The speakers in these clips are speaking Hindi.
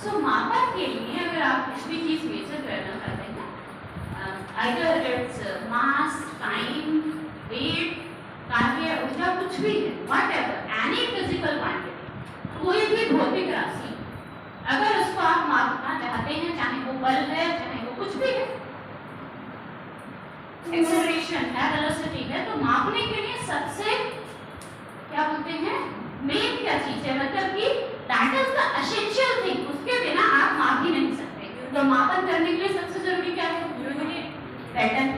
सो मापन के लिए अगर आप कुछ भी चीज मेजर करना चाहते हैं, either it's mass, time, weight, कार्य, ऊर्जा, कुछ भी है, व्हाटएवर, एनी फिजिकल क्वांटिटी, कोई भी भौतिक राशि, अगर उसको आप मापना चाहते हैं, चाहे वो बल है, चाहे वो कुछ भी है, एक्सेलरेशन है, वेलोसिटी है, तो मापने के लिए सबसे क्या बोलते हैं, मेन क्या चीज है, मतलब कि that is the essential thing, उसके बिना आप माप ही नहीं सकते। तो मापन करने के लिए सबसे जरूरी क्या है, यूनिट पैटर्न,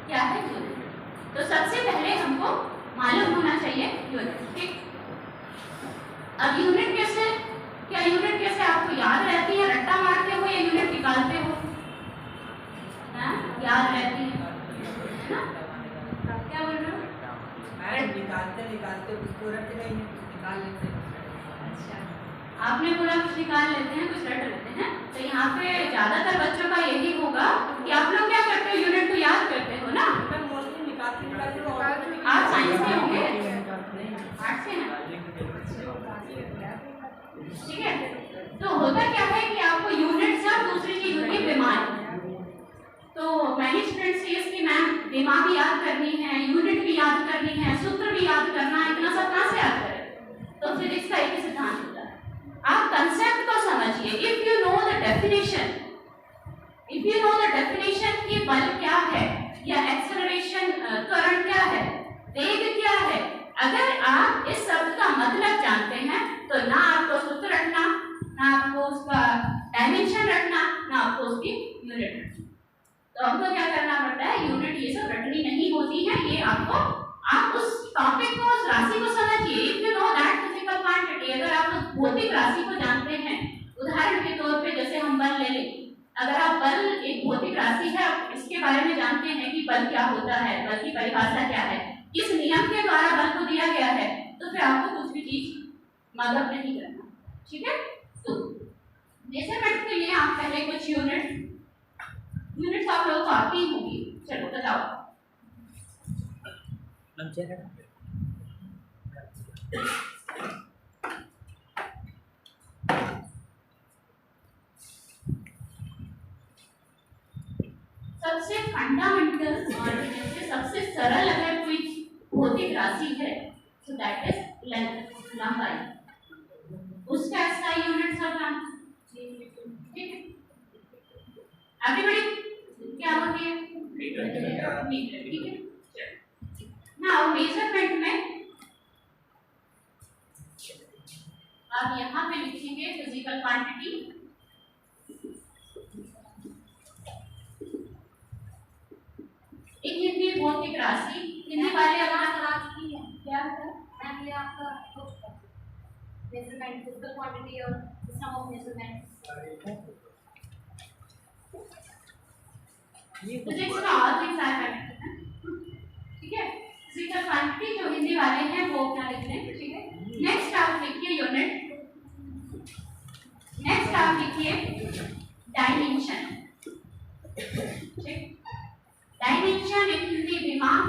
क्या है यूनिट। तो सबसे पहले हमको मालूम होना चाहिए यूनिट, ठीक। अब यूनिट कैसे, क्या यूनिट कैसे आपको याद रहती है, रट्टा मारते हो या यूनिट निकालते हो? याद रहती है ना, क्या बोल रहे हो? निकालते उसको रट नहीं निकाल लेते हैं। अच्छा, आपने पूरा कुछ निकाल लेते हैं, कुछ रट लेते हैं। तो यहाँ पे ज्यादातर बच्चों का यही होगा कि आप लोग क्या करते हो, यूनिट को याद करते हो ना। आप साइंस के होंगे, आर्ट्स के हैं, ठीक है। तो होता क्या है कि आपको यूनिट से दूसरी चीज होती है बीमारी। तो मैंने स्टूडेंट्स से इसकी मैम दिमाग भी याद करनी है, यूनिट भी याद करनी है, सूत्र भी याद करना है, इतना सब कहाँ से याद करें। तो फिजिक्स का एक ही सिद्धांत होता है, आप कंसेप्ट को समझिए। If you know the definition, if you know the definition कि बल क्या है या एक्सेलरेशन त्वरण क्या है, वेग क्या है, अगर आप इस शब्द का मतलब जानते हैं तो ना आपको सूत्र रखना, ना आपको उसका डायमेंशन रखना, ना आपको उसकी यूनिट रखना। तो आपको क्या करना पड़ता है, यूनिट ये सब रटनी नहीं होती है, ये आपको, आप उस टॉपिक को, उस राशि को समझिए। If you know that physical quantity, अगर आप उस भौतिक राशि को जानते हैं, उदाहरण के तौर पे जैसे हम बल ले लें, अगर आप बल एक भौतिक राशि है, इसके बारे में जानते हैं कि बल क्या होता है, बल की परिभाषा क्या है, किस नियम के द्वारा बल को दिया गया है, तो फिर आपको कुछ भी चीज मदद नहीं करना, ठीक है। तो मेजरमेंट के लिए आप पहले कुछ यूनिट्स आप लोगों को आती होगी, चलो बताओ। सबसे फंडामेंटल और जैसे सबसे सरल अगर कोई भौतिक राशि है, तो दैट इज लेंथ, लंबाई, उसका एसआई यूनिट सब जानते हैं, ठीक है। एवरीबॉडी क्या होती है, मीटर, ठीक है। नाउ मेजरमेंट में आप यहाँ पे लिखेंगे फिजिकल क्वांटिटी, एक हिंदी भौतिक राशि, हिंदी वाले क्या है ये आपका मेजरमेंट, फिजिकल क्वांटिटी और सम ऑफ मेजरमेंट, फिजिक्स का और भी सारे पैटर्न है, ठीक है। फिजिकल क्वांटिटी जो हिंदी वाले हैं वो क्या लिखते हैं, ठीक है। नेक्स्ट आप लिखिए यूनिट, नेक्स्ट आप लिखिए डायमेंशन, ठीक। डायमेंशन इन हिंदी दिमाग,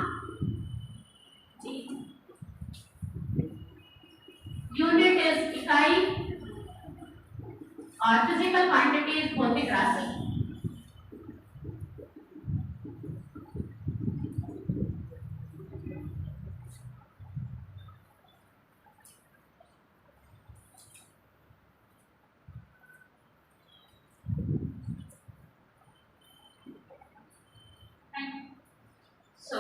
यूनिट इज इकाई और फिजिकल क्वांटिटी इज भौतिक राशि। So,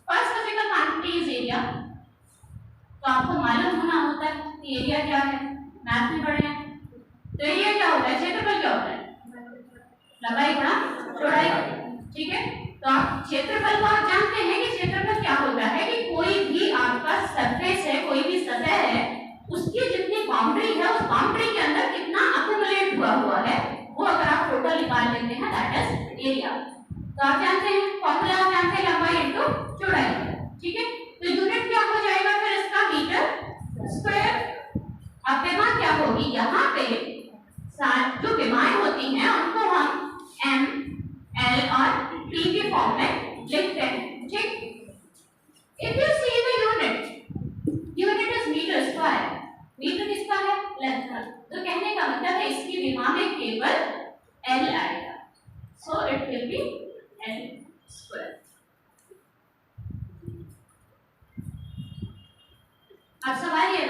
first physical quantity is area. तो आपको मालूम होना होता है कि एरिया क्या है, मैथ में पढ़े हैं। तो एरिया क्या होता है, क्षेत्रफल क्या होता है, लंबाई गुणा चौड़ाई, ठीक है। तो आप क्षेत्रफल को आप जानते हैं कि क्षेत्रफल क्या होता है कि कोई भी आपका सरफेस है, कोई भी सतह है, उसकी जितनी बाउंड्री है, उस बाउंड्री के अंदर कितना अक्यूमुलेट हुआ है, वो अगर आप टोटल निकाल लेते हैं, दैट इज एरिया। तो आप जानते हैं फॉर्मूला, आप जानते हैं लंबाई इनटू चौड़ाई, ठीक है। तो यूनिट क्या हो जाएगा फिर इसका, मीटर स्क्वायर। अब विमा क्या होगी, यहाँ पे जो विमाएं होती हैं उनको हम एम, एल और टी के फॉर्म में लिखते हैं, ठीक। If you see the unit, unit is metre square, metre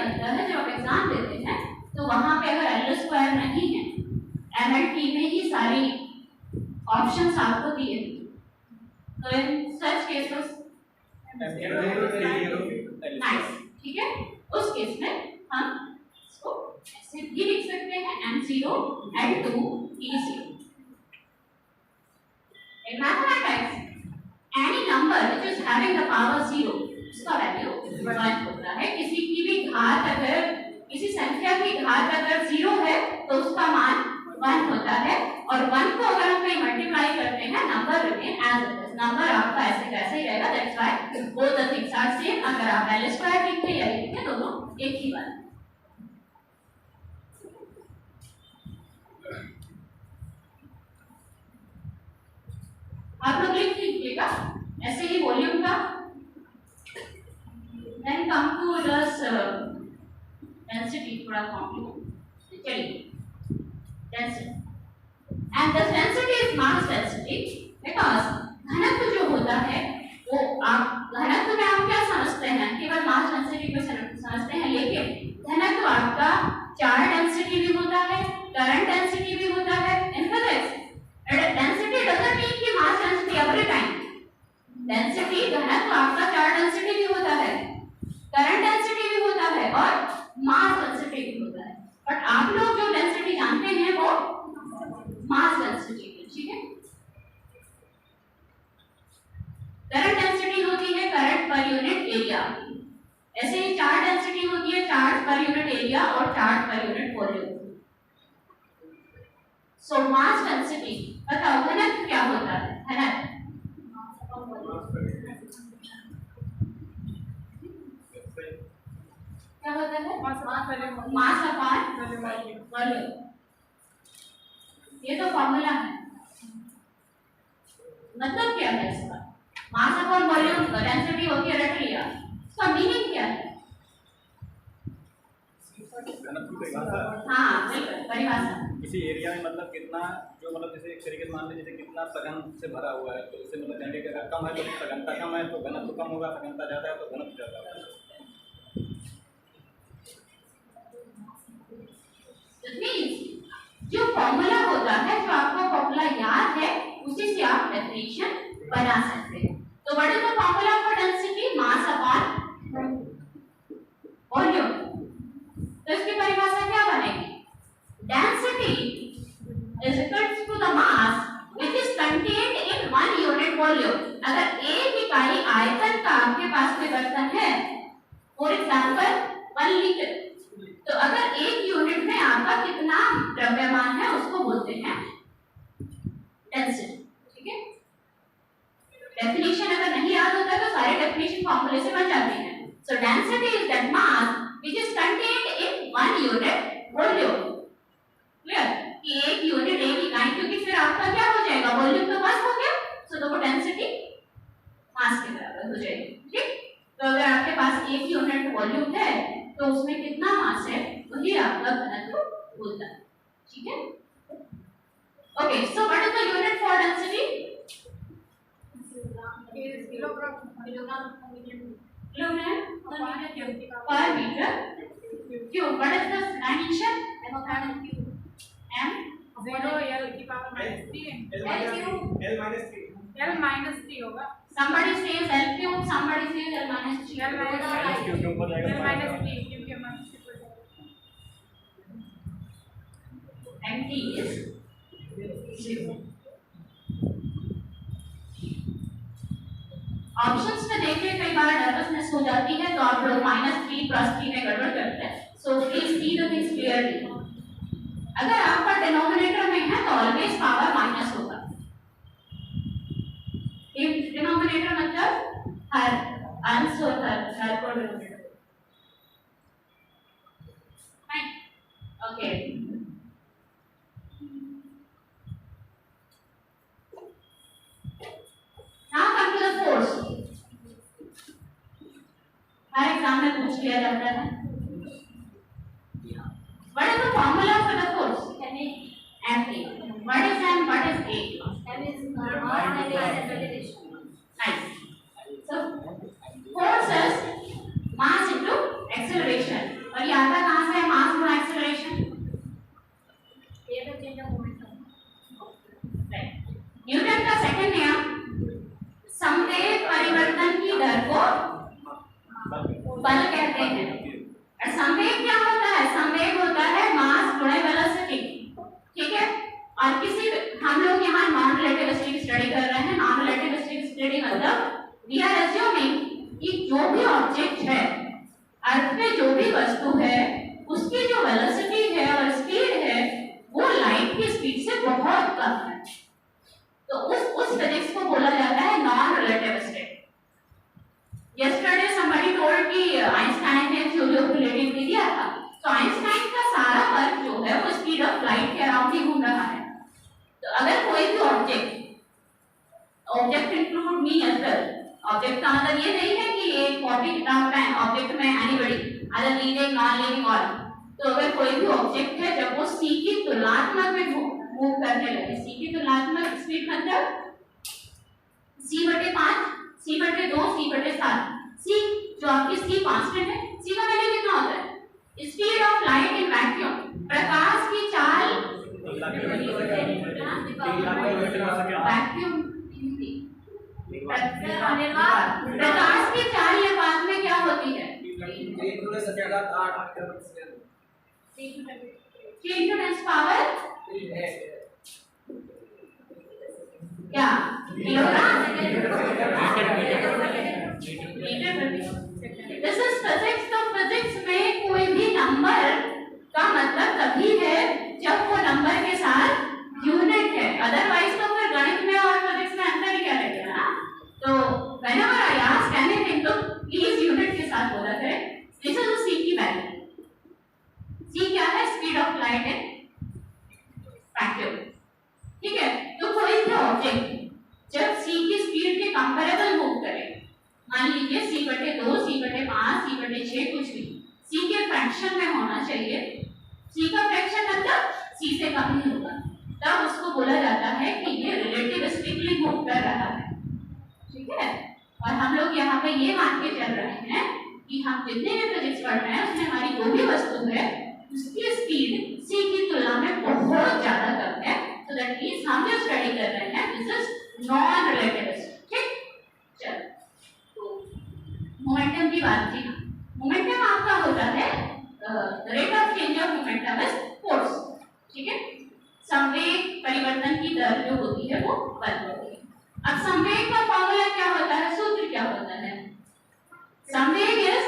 बनता है जब आप एग्जाम देते हैं तो वहां पे अगर एल स्क्वायर नहीं है, एमएलटी में ही सारी ऑप्शंस आपको दिए, तो इन सच केसेस नाइस, ठीक है, उस केस में हम इसको ऐसे भी लिख सकते हैं m0 l2 e0. In mathematics, any number which is having the power 0, उसका वैल्यू 1 होता है. किसी की भी घात अगर किसी संख्या की घात अगर 0 है तो उसका मान 1 होता है, और 1 को अगर हम कहीं मल्टीप्लाई करते हैं number remain as it is, number आपका ऐसे कैसे ही रहेगा. That's why both the things are same. अगर आप एल स्क्वायर लिखते या लिखते दोनों एक ही बात. आप लोग लिख लीजिएगा ऐसे ही वॉल्यूम का. Then come to this density, थोड़ा कॉम्प्लिकेटेड. चलिए density, and the density is mass density because घनत्व जो होता है वो आप घनत्व में आप क्या समझते हैं, केवल मास डेंसिटी को समझते हैं, लेकिन घनत्व आपका चार्ज डेंसिटी भी होता है, करंट डेंसिटी भी होता है. In physics density doesn't mean कि mass density every time. Density घनत्व आपका चार्ज डेंसिटी भी होता है, करंट डेंसिटी भी होता है और मास डेंसिटी भी होता है. बट आप लोग जो डेंसिटी जानते हैं वो मास डेंसिटी है, ठीक है. करंट डेंसिटी होती है करंट पर यूनिट एरिया, ऐसे ही चार्ज डेंसिटी होती है चार्ज पर यूनिट एरिया और चार्ज पर यूनिट वॉल्यूम. सो मास डेंसिटी, बताओ घनत्व क्या होता है. घनत्व क्या होता है, मास अपॉन वॉल्यूम. ये तो फॉर्मूला है. मतलब क्या है इसका, मास अपॉन वॉल्यूम डेंसिटी होती है, रट लिया. इसका मीनिंग क्या है. हाँ बिल्कुल परिभाषा. किसी एरिया में मतलब कितना जो मतलब जैसे एक तरीके से मान लीजिए जैसे कितना सघन से भरा हुआ है, तो इससे मतलब जाने कि अगर कम है तो सघनता कम है तो घनत्व कम होगा, सघनता ज़्यादा है तो घनत्व ज़्यादा होगा. जो फॉर्मूला होता है, जो आपको फॉर्मूला याद है उसी से आप डेफिनेशन बना सकते हैं. तो what is the formula for density, mass upon volume. तो इसकी परिभाषा क्या बनेगी, density is equal to the mass which is contained in 1 unit volume. अगर एक इकाई आयतन का आपके पास कोई बर्तन है, फॉर एग्जांपल 1 लीटर, तो अगर एक यूनिट में आपका कितना द्रव्यमान है उसको बोलते हैं डेंसिटी, ठीक है. डेफिनेशन अगर नहीं याद होता तो सारे डेफिनेशन फॉर्मूले से बन जाते हैं. सो density is that mass which is contained in 1 unit volume. Clear कि एक यूनिट एक इकाई, क्योंकि फिर आपका क्या हो जाएगा, वॉल्यूम तो बस हो गया, सो तो वो डेंसिटी मास के बराबर हो जाएगी. ठीक, तो अगर आपके पास एक यूनिट वॉल्यूम है तो उसमें कितना मास है वही आपका घनत्व होता है. ठीक है. Okay, so what is the unit for density, kilogram per metre cube. What is the dimension, m 0 L की पावर -3 L -3 होगा. somebody says l cube, somebody says l minus 3. L -3 क्योंकि हमारे and t is 0. ऑप्शंस में देखिए कई बार नर्वसनेस हो जाती है तो आप लोग -3 +3 में गड़बड़ करते हैं. So please see the things clearly. अगर आपका डिनोमिनेटर में है तो ऑलवेज पावर माइनस होगा. डिनोमिनेटर मतलब हर अंश और हर को denominator. Okay, now come to the force. Her exam में पूछ लिया जाता है. What is the formula for the force? Ma. What is m? What is a? M is mass and A is acceleration. Nice. So force is mass into acceleration. और बल कहते हैं। और संवेग क्या होता है? संवेग होता है मास गुणे वेलोसिटी, ठीक है। और किसी हम लोग यहाँ नॉन रिलेटिविस्टिक स्टडी कर रहे हैं। नॉन रिलेटिविस्टिक स्टडी मतलब वी आर अज्यूमिंग कि जो भी ऑब्जेक्ट है, अर्थ में जो भी वस्तु है, उसकी जो वेलोसिटी है और स्पीड है वो लाइट की स्पीड से बहुत कम है। तो उस फिजिक्स को बोला जाता है non relativistic. Yesterday somebody told कि आइंस्टाइन ने थ्योरी ऑफ रिलेटिविटी दिया था। तो आइंस्टाइन का सारा वर्क जो है वो स्पीड ऑफ लाइट के अराउंड ही घूम रहा है। तो अगर कोई भी object include me as well, object का मतलब ये नहीं है कि एक कॉपी किताब पेन ऑब्जेक्ट में anybody other living non living all. तो अगर कोई भी ऑब्जेक्ट है जब वो c की तुलनात्मक में मूव करने लगे, c की तुलनात्मक स्पीड मतलब c/5, c/2, c/7। c जो आपकी c कांस्टेंट है, c का वैल्यू कितना होता है? Speed of light in vacuum, प्रकाश की चाल वैक्यूम प्रकाश की चाल या बाद में क्या होती है? 3 पावर क्या किलोग्राम? This is physics. तो फिजिक्स में कोई भी नंबर का मतलब तभी है जब वो नंबर के साथ यूनिट है, अदरवाइज तो फिर गणित में और फिजिक्स में अंतर ही क्या रहेगा ना। तो whenever I ask anything तो प्लीज यूनिट के साथ बोला करें। दिस इज c की वैल्यू। c क्या है? Speed of light in vacuum, ठीक है। तो कोई भी ऑब्जेक्ट जब c की स्पीड के कंपैरेबल मूव करे, मान लीजिए c/2, c/5, c/6 कुछ भी c के फ्रैक्शन में होना चाहिए। c का फ्रैक्शन मतलब c से कम ही होगा, तब उसको बोला जाता है कि ये रिलेटिविस्टिकली मूव कर रहा है, ठीक है। और हम लोग यहाँ पे ये मान के चल रहे हैं कि हम जितने भी फिजिक्स पढ़ रहे हैं उसमें हमारी जो भी वस्तु है उसकी स्पीड c की तुलना में बहुत ज्यादा कम है। तो दैट मींस हम जो स्टडी कर रहे हैं दिस इज नॉन रिलेटिविस्टिक, ठीक। चलो, तो मोमेंटम की बात थी। मोमेंटम आपका होता है rate of change of momentum is force, ठीक है। संवेग परिवर्तन की दर जो होती है वो बल होती है। अब संवेग का फॉर्मूला क्या होता है? सूत्र क्या होता है? संवेग इज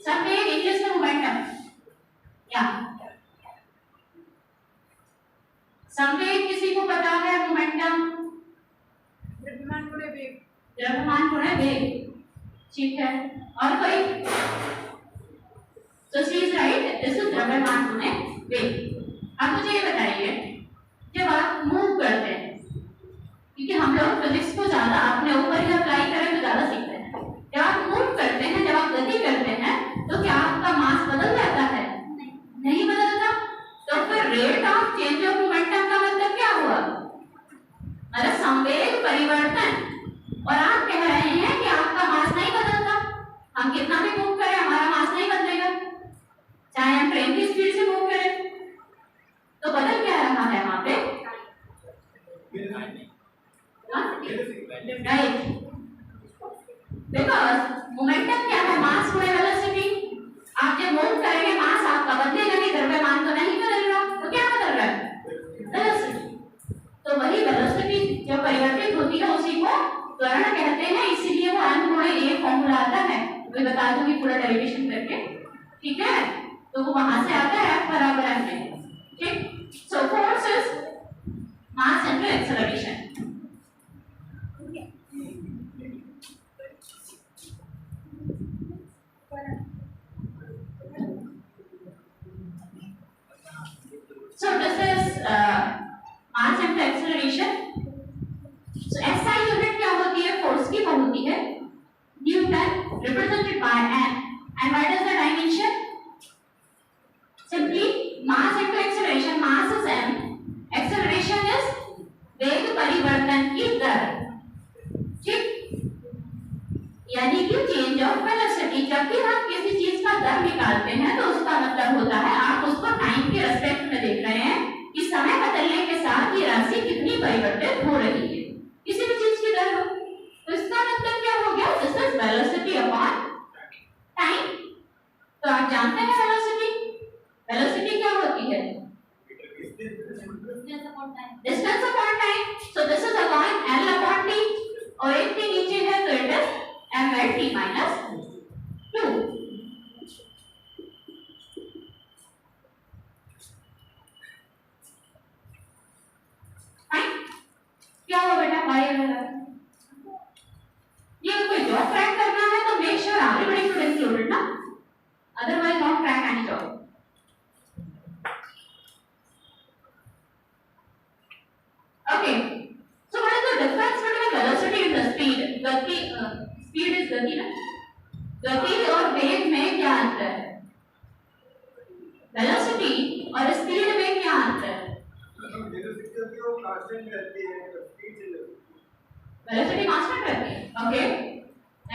संवेग इंग्लिश में मोमेंटम क्या? संवेग किसी को पता है? मोमेंटम द्रव्यमान गुणे वेग। द्रव्यमान गुणे वेग, ठीक है। और कोई? So she is right. This is द्रव्यमान गुणे वेग। अब मुझे ये बताइए, जब आप मूव करते हैं, क्योंकि हम लोग फिजिक्स को ज्यादा अपने ऊपर ही अप्लाई करें तो ज्यादा सीखते हैं। जब आप मूव करते हैं, जब आप गति करते हैं, तो क्या आपका मास बदल जाता है? नहीं बदलता। तो फिर rate of change of momentum का मतलब क्या हुआ? मतलब संवेग परिवर्तन। और आप कह रहे हैं कि आपका मास नहीं बदलता। हम कितना भी मूव करें हमारा मास नहीं बदलेगा, चाहे हम ट्रेन की स्पीड से मूव करें। तो बदल क्या रहा है वहां पे? राइट, बिकॉज मोमेंटम क्या है? मास गुणे वेलोसिटी। आप जब मूव करेंगे मास आपका बदलेगा नहीं, द्रव्यमान तो नहीं बदल रहा, तो क्या बदल रहा है? वेलोसिटी। तो वही वेलोसिटी जब परिवर्तित होती है उसी को त्वरण कहते हैं, इसीलिए वो n गुणे a फॉर्मूला आता है। मैं बता दूंगी पूरा डेरिवेशन करके, ठीक है। तो वो वहां से आता है F बराबर m, ठीक। So force is mass into acceleration. So this is mass into acceleration. So SI unit क्या होती है? फोर्स की वो होती है Newton, represented by n. And what is the dimension? Simply mass into acceleration. Mass is m, acceleration is वेग परिवर्तन की दर, ठीक। यानी कि चेंज ऑफ वेलोसिटी। जब भी हम किसी चीज का दर निकालते हैं तो उसका मतलब होता है आप उसको टाइम के रेस्पेक्ट में देख रहे हैं कि समय बदलने के साथ ये राशि कितनी परिवर्तित हो रही है। किसी भी ये कोई जॉब क्रैक करना है तो make sure everybody should included ना, otherwise don't crack any job. Okay, so what is the difference between velocity and the speed? गति speed is गति ना, गति और वेग में क्या अंतर है? वेलोसिटी और स्पीड में क्या अंतर है? वेलोसिटी कांस्टेंट रहती है। Okay,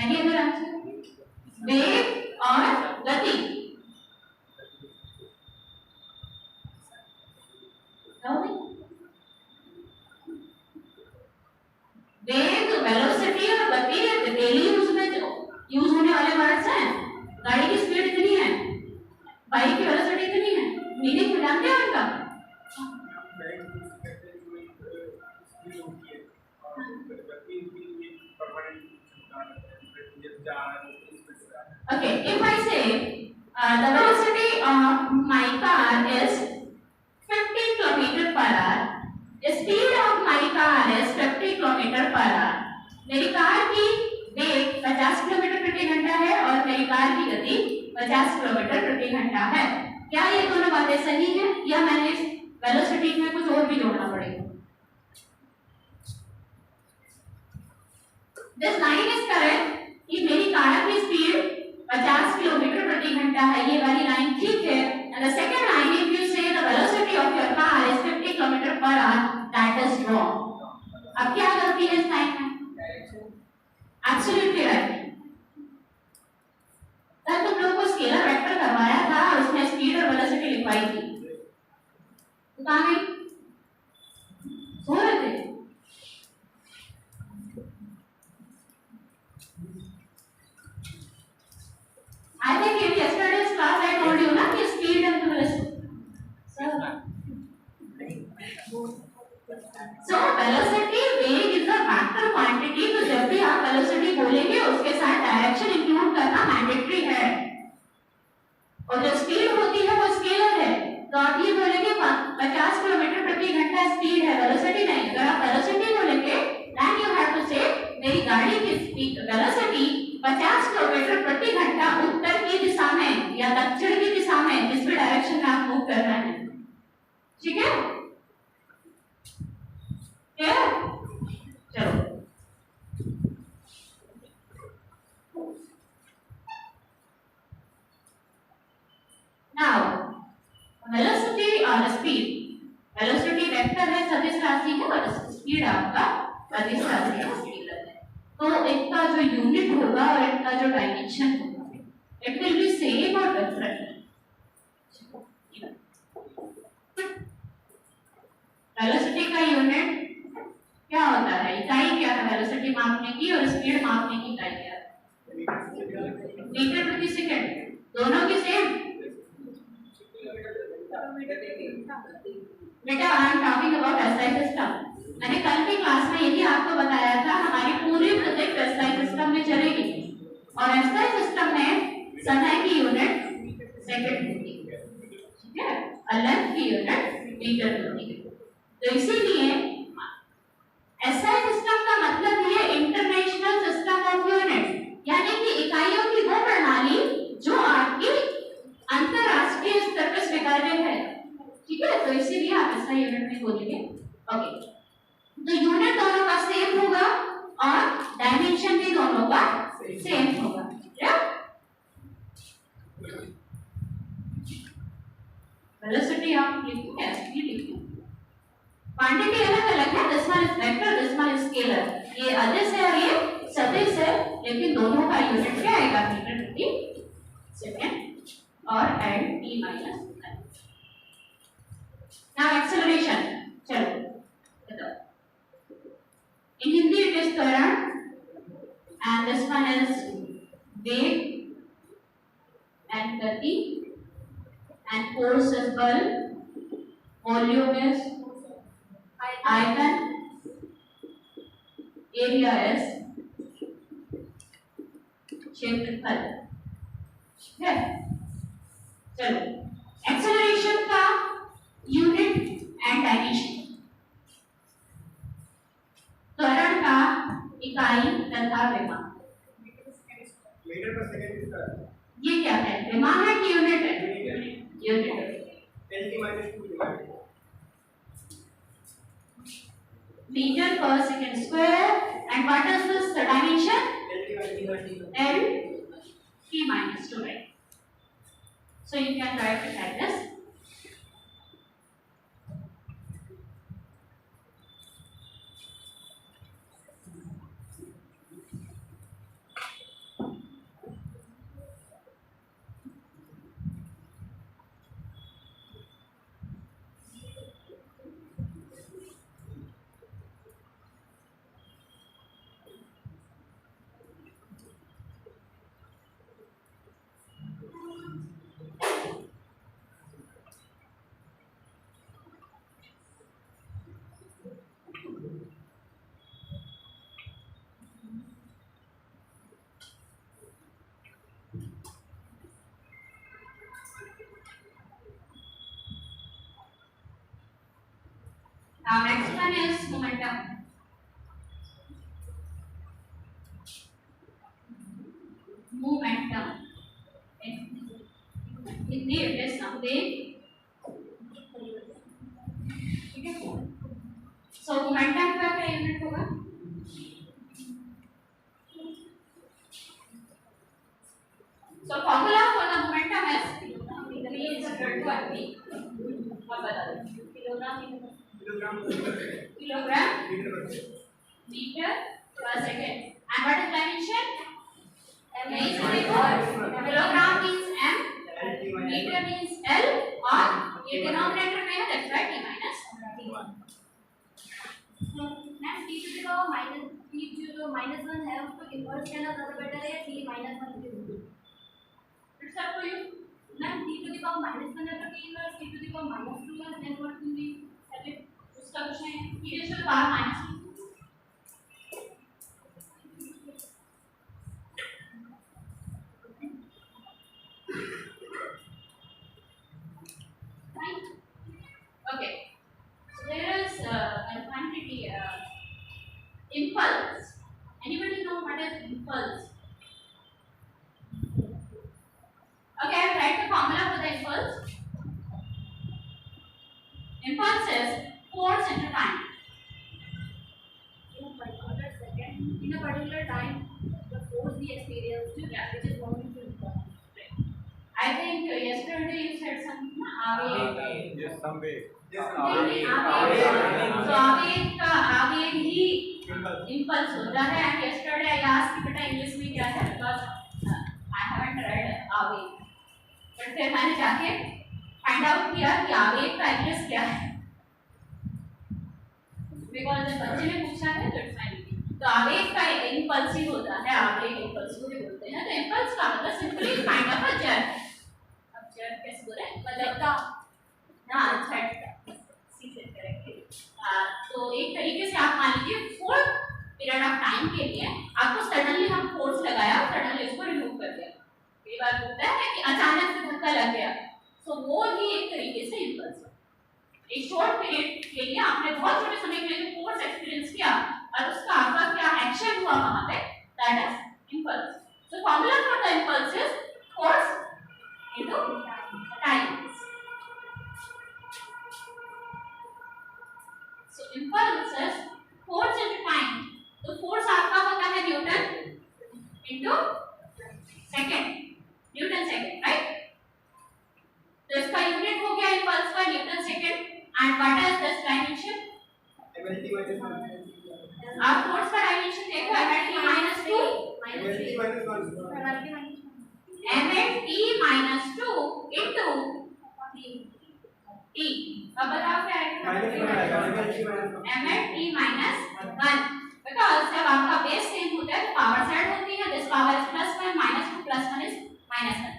any other answer? वेग और गति वेग, वेलोसिटी और गति डेली यूज में यूज होने वाले वर्ड्स हैं। गाड़ी की स्पीड इतनी है, बाइक की वेलोसिटी इतनी है, मीनिंग जानते हैं उनका? Okay, if I say the velocity of my car is 50 km per hour, the speed of my car is 50 km per hour. मेरी कार की वेग 50 किलोमीटर प्रति घंटा है और मेरी कार की गति 50 किलोमीटर प्रति घंटा है। क्या ये दोनों बातें सही हैं या मैंने इस वेलोसिटी में कुछ और भी जोड़ना पड़ेगा? This line is correct कि मेरी कार की स्पीड 50 किलोमीटर प्रति घंटा है, ये वाली लाइन ठीक है। And the second line, if you say the velocity of your car is 50 kilometre per hour, that is wrong. अब क्या गलती है इस लाइन में? Absolutely right. सर तुम लोग को स्केलर वेक्टर करवाया था, उसमें स्पीड और वेलोसिटी लिखवाई थी, तो कहाँ गई? सो रहे थे? I think in yesterday's class I told you ना कि speed and velocity. So velocity वेग is a vector quantity, तो जब भी आप velocity बोलेंगे उसके साथ डायरेक्शन इंक्लूड करना मैंडेटरी है। और जो स्पीड होती है वो स्केलर है, तो आप ये बोलेंगे 50 किलोमीटर प्रति घंटा स्पीड है, वेलोसिटी नहीं। अगर आप वेलोसिटी बोलेंगे then you have to say मेरी गाड़ी की स्पीड वेलोसिटी 50 किलोमीटर प्रति घंटा उत्तर की दिशा में या दक्षिण की दिशा में, जिस भी डायरेक्शन में आप मूव कर रहे हैं, ठीक है? क्या? चलो नाउ वेलोसिटी और स्पीड, वेलोसिटी वेक्टर है, सदिश राशि है, और स्पीड आपका सदिश राशि है, स्केलर है। तो इनका जो यूनिट होगा और इनका जो डायमेंशन होगा, इट विल बी सेम और डिफरेंट। वेलोसिटी का यूनिट क्या होता है? इकाई क्या है वेलोसिटी मापने की, और स्पीड मापने की इकाई क्या है? मीटर प्रति सेकंड। दोनों की सेम? बेटा I am talking about SI system. मैंने कल की क्लास में यही आपको बताया था, हमारी पूरी प्रोजेक्ट एसआई सिस्टम में चलेगी, और एसआई सिस्टम में समय की यूनिट सेकंड होती है, ठीक है, और लेंथ की यूनिट मीटर होती है। तो इसीलिए एसआई सिस्टम का मतलब है इंटरनेशनल सिस्टम ऑफ यूनिट, यानी कि इकाइयों की वो प्रणाली जो आपकी अंतरराष्ट्रीय स्तर पर स्वीकार्य है, ठीक है? तो इसीलिए आप एसआई यूनिट में बोलेंगे। ओके, तो यूनिट दोनों का सेम होगा और डायमेंशन भी दोनों का सेम होगा, वेलोसिटी आप लिखेंगे, स्पीड लिखेंगे, क्वांटिटी अलग अलग है, this one is vector, this one is scalar, ये अदिश है और ये सदिश है, लेकिन दोनों का यूनिट क्या आएगा? मीटर प्रति सेकंड और and T minus. Now acceleration, चलो बताओ। In Hindi it is त्वरण, and this one is वेग, and गति, and force is बल, volume is आयतन, area is क्षेत्रफल, ठीक है? चलो एक्सेलरेशन का यूनिट एंड डायमेंशन, त्वरण का इकाई तथा परिमाण। मीटर पर सेकंड किसका है? ये क्या है, दिमाग है कि यूनिट है? यूनिट है। 10 की -2 डिवाइडेड मीटर पर second square and what is this dimension? 10 की -2 L T minus 2, right? So you can write it like this. Now next one is momentum. Momentum. Hindi it is something. ठीक है? So momentum का क्या यूनिट होगा? So formula for the momentum is V is equal to mv. अब बता दो. किलोग्राम किलोग्राम मीटर पर meter per second. And what is dimension? M M is equal. Kilogram means M, LT meter means L, और ये denominator में है, that's why T minus T1. Ma'am t to the power minus t जो -1 है उसको इन्वर्स करना ज्यादा बेटर है या t -1 के? It's up to you. Ma'am t to the power -1 है तो t inverse t to the power -2 है then what will be? चलिए उसका कुछ नहीं है. T raised to the power minus 2. Right? Okay. So there is a quantity impulse. Anybody know what is impulse? Okay, I will write the formula for the impulse. Impulse is force into time. In a particular time, the force we experienced, which is going to impulse. I think yesterday you said something. आवेग. Yes, some way. आवेग. So आवेग ही impulse होता है. And yesterday I asked बेटा English में क्या है? Because I haven't read आवेग. But फिर मैंने जाके find out किया कि आवेग का English क्या है. Because बच्चे ने पूछा है तो it's fine. तो आवेग का impulse ही होता है. आवेग impulse को भी बोलते हैं. तो impulse का मतलब simply kind of a jerk. अब jerk कैसे बोले? मतलब का हाँ झटका. सीधे करेंगे. तो एक तरीके से आप मान लीजिए फोर्थ पीरियड ऑफ टाइम के लिए आपको सडनली हम फोर्स लगाया और सडनली उसको रिमूव कर दिया. कई बार होता है कि अचानक से धक्का लग गया. तो वो ही एक तरीके से इम्पल्स है. एक शॉर्ट पीरियड के लिए आपने बहुत छोटे समय के लिए फोर्स एक्सपीरियंस किया और उसका आपका क्या एक्शन हुआ वहां पे, that is impulse. So formula for the impulse is force into time. So impulse is force into time. तो फोर्स आपका होता है Newton into second. Newton second, right? तो इसका यूनिट हो गया इम्पल्स का Newton second. And what is this dimension? MLT -1 आप फोर्स का डायमेंशन देखो. MLT -2 MLT -1 MLT -2 into T. अब बताओ क्या आएगा? MLT -1. बिकॉज़ जब आपका बेस सेम होता है तो पावर साइड होती है. This power is +1 -2 +1 is -1.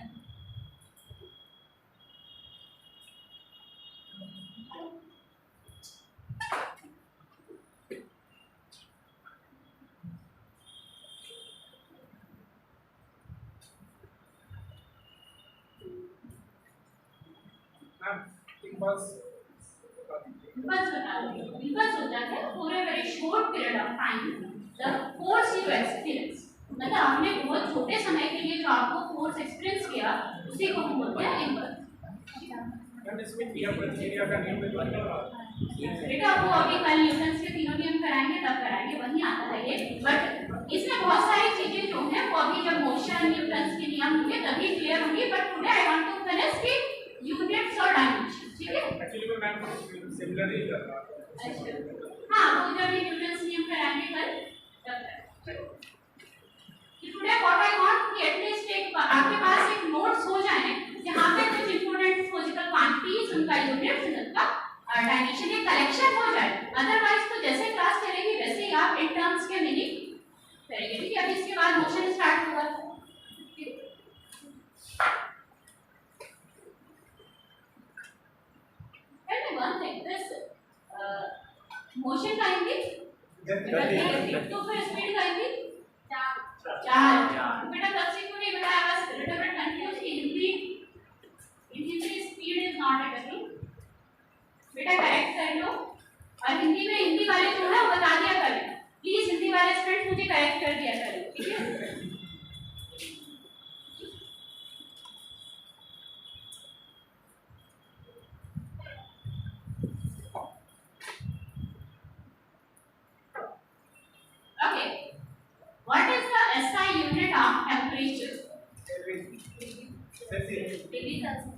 Impulse Impulse होता है for a very short period of time the force you experience. मतलब आपने बहुत छोटे समय के लिए जो आपको फोर्स एक्सपीरियंस किया उसी को हम बोलते हैं इम्पल्स। मैम इसमें क्रिया प्रतिक्रिया का नियम भी बात करो। बेटा वो अभी कल न्यूटन के तीनों नियम कराएंगे तब कराएंगे, वही आता है ये। बट इसमें बहुत सारी चीजें जो हैं वो अभी जब मोशन न्यूटन के नियम होंगे तभी क्लियर होंगी। But today I want to finish की यूनिट्स और डायमेंशन, ठीक है? एक्चुअली मैं मैम सिमिलर ही कर रहा था। अच्छा हाँ, वो जब ये न्यूटन नियम कराएंगे कल तब टुडे व्हाट आई वांट कि एटलीस्ट एक आपके पास एक नोट्स हो जाए जहां पे कुछ इंपॉर्टेंट फिजिकल क्वांटिटीज उनका यूनिट्स उनका डायमेंशन एक कलेक्शन हो जाए। अदरवाइज तो जैसे क्लास चलेगी वैसे ही आप इन टर्म्स के मीनिंग करेंगे, ठीक है? अभी इसके बाद मोशन स्टार्ट होगा। Tell me one thing, this motion time भी तो फिर स्पीड टाइम भी 4। बेटा कल से क्यों नहीं बताया? बस लिटिल बिट कंफ्यूज कि Hindi speed is not a very. बेटा करेक्ट कर लो, और हिंदी में हिंदी वाले जो है बता दिया करें प्लीज, हिंदी वाले स्टूडेंट मुझे करेक्ट कर दिया करें, ठीक है? Okay, what is the SI unit of temperature? Degree Celsius.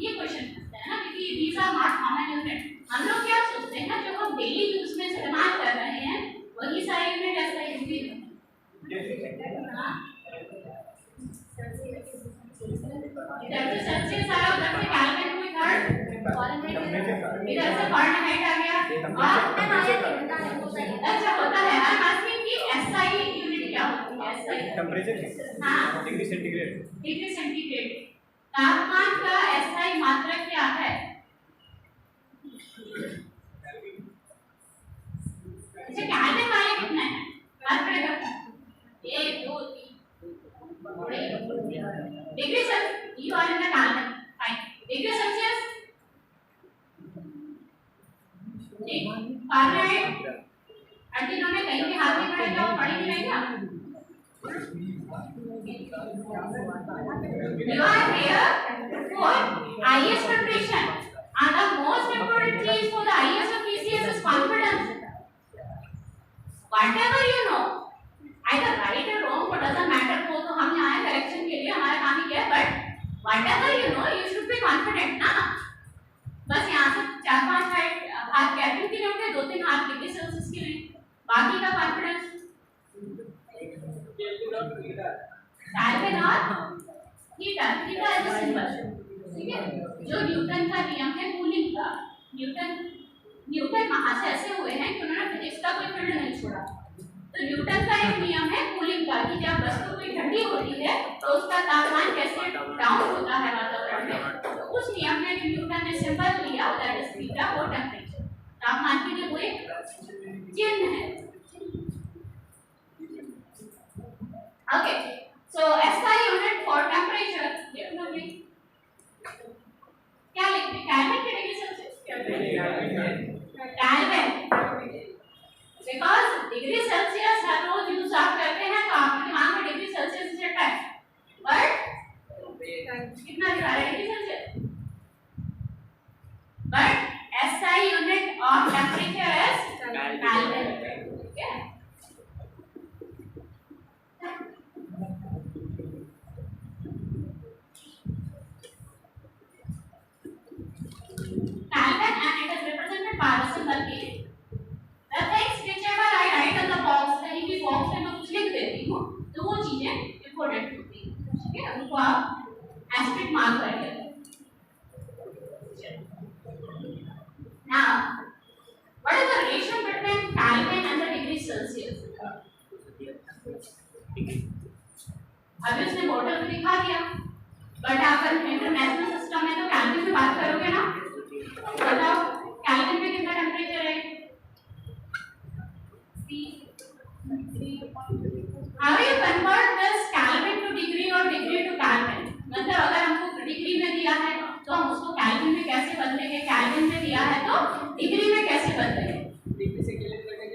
ये क्वेश्चन पूछते हैं ना, क्योंकि these are not common unit। हम लोग क्या सोचते हैं जो हम डेली यूज में इस्तेमाल कर रहे हैं वही सारे यूनिट ऐसा यूज इधर से सेल्सियस आ रहा, उधर से केल्विन, कोई थर्ड इधर से फारेनहाइट आ गया। अच्छा होता है। आई एम आस्किंग कि एसआई यूनिट क्या होती है? एसआई टेम्परेचर हाँ, डिग्री सेंटीग्रेड। Degree centigrade. तापमान का एसआई मात्रक क्या है? अच्छा केल्विन वाले कितना है? बात करेगा 1 2 3 degree Celsius. You are in the Kelvin, fine. Degree Celsius ठीक, फारेनहाइट जिन्होंने कहीं भी हाथ नहीं बढ़ाया वो पढ़ी नहीं रहेगा। You are here for IS preparation, and the most important thing for the IS or PCS is confidence. Whatever you know, either right or wrong, but doesn't matter। तो हम यहाँ आए करेक्शन के लिए, हमारा काम ही क्या है? But whatever you know, you should be confident ना। बस यहाँ से 4-5 हाथ केल्विन के लिए होंगे, 2-3 हाथ डिग्री सेल्सियस के लिए, बाकी का कॉन्फिडेंस केल्विन और थीटा इज सिंबल, ठीक है? जो न्यूटन का नियम है कूलिंग का, न्यूटन वहां से ऐसे हुए हैं कि उन्होंने फिजिक्स का कोई फील्ड नहीं छोड़ा। तो न्यूटन का एक नियम है कूलिंग का कि जब वस्तु कोई ठंडी होती है तो उसका तापमान कैसे डाउन होता है वातावरण में। तो उस नियम में जो न्यूटन ने सिंबल लिया दैट इज थीटा और टेंपरेचर, तापमान के लिए वो एक चिन्ह है। Okay, so SI unit for temperature देख लो भी क्या लिखते हैं? केल्विन के degree Celsius Kelvin, because degree Celsius हर रोज यूज आप करते हैं तो आपके दिमाग में डिग्री सेल्सियस से है, बट कितना दिखा रहा है degree Celsius? But SI unit of temperature is kelvin, ठीक है? Kelvin and it is represented by the symbol K. The things whichever I write on the box, कहीं भी बॉक्स में मैं कुछ लिख देती हूँ तो वो चीजें इम्पोर्टेंट होती हैं, ठीक है? उनको आप एस्टेरिस्क मार्क करिए। Now, what is the relation between Kelvin and the degree Celsius? अभी उसने बॉटल में दिखा दिया, बट आप इंटरनेशनल सिस्टम में तो केल्विन में बात करोगे ना। बताओ केल्विन में कितना टेंपरेचर है? How you convert this Kelvin to degree or degree to Kelvin? मतलब अगर हमको डिग्री में दिया है तो हम उसको केल्विन में कैसे बदलेंगे, केल्विन में दिया है तो डिग्री में कैसे बदलेंगे? डिग्री से केल्विन करने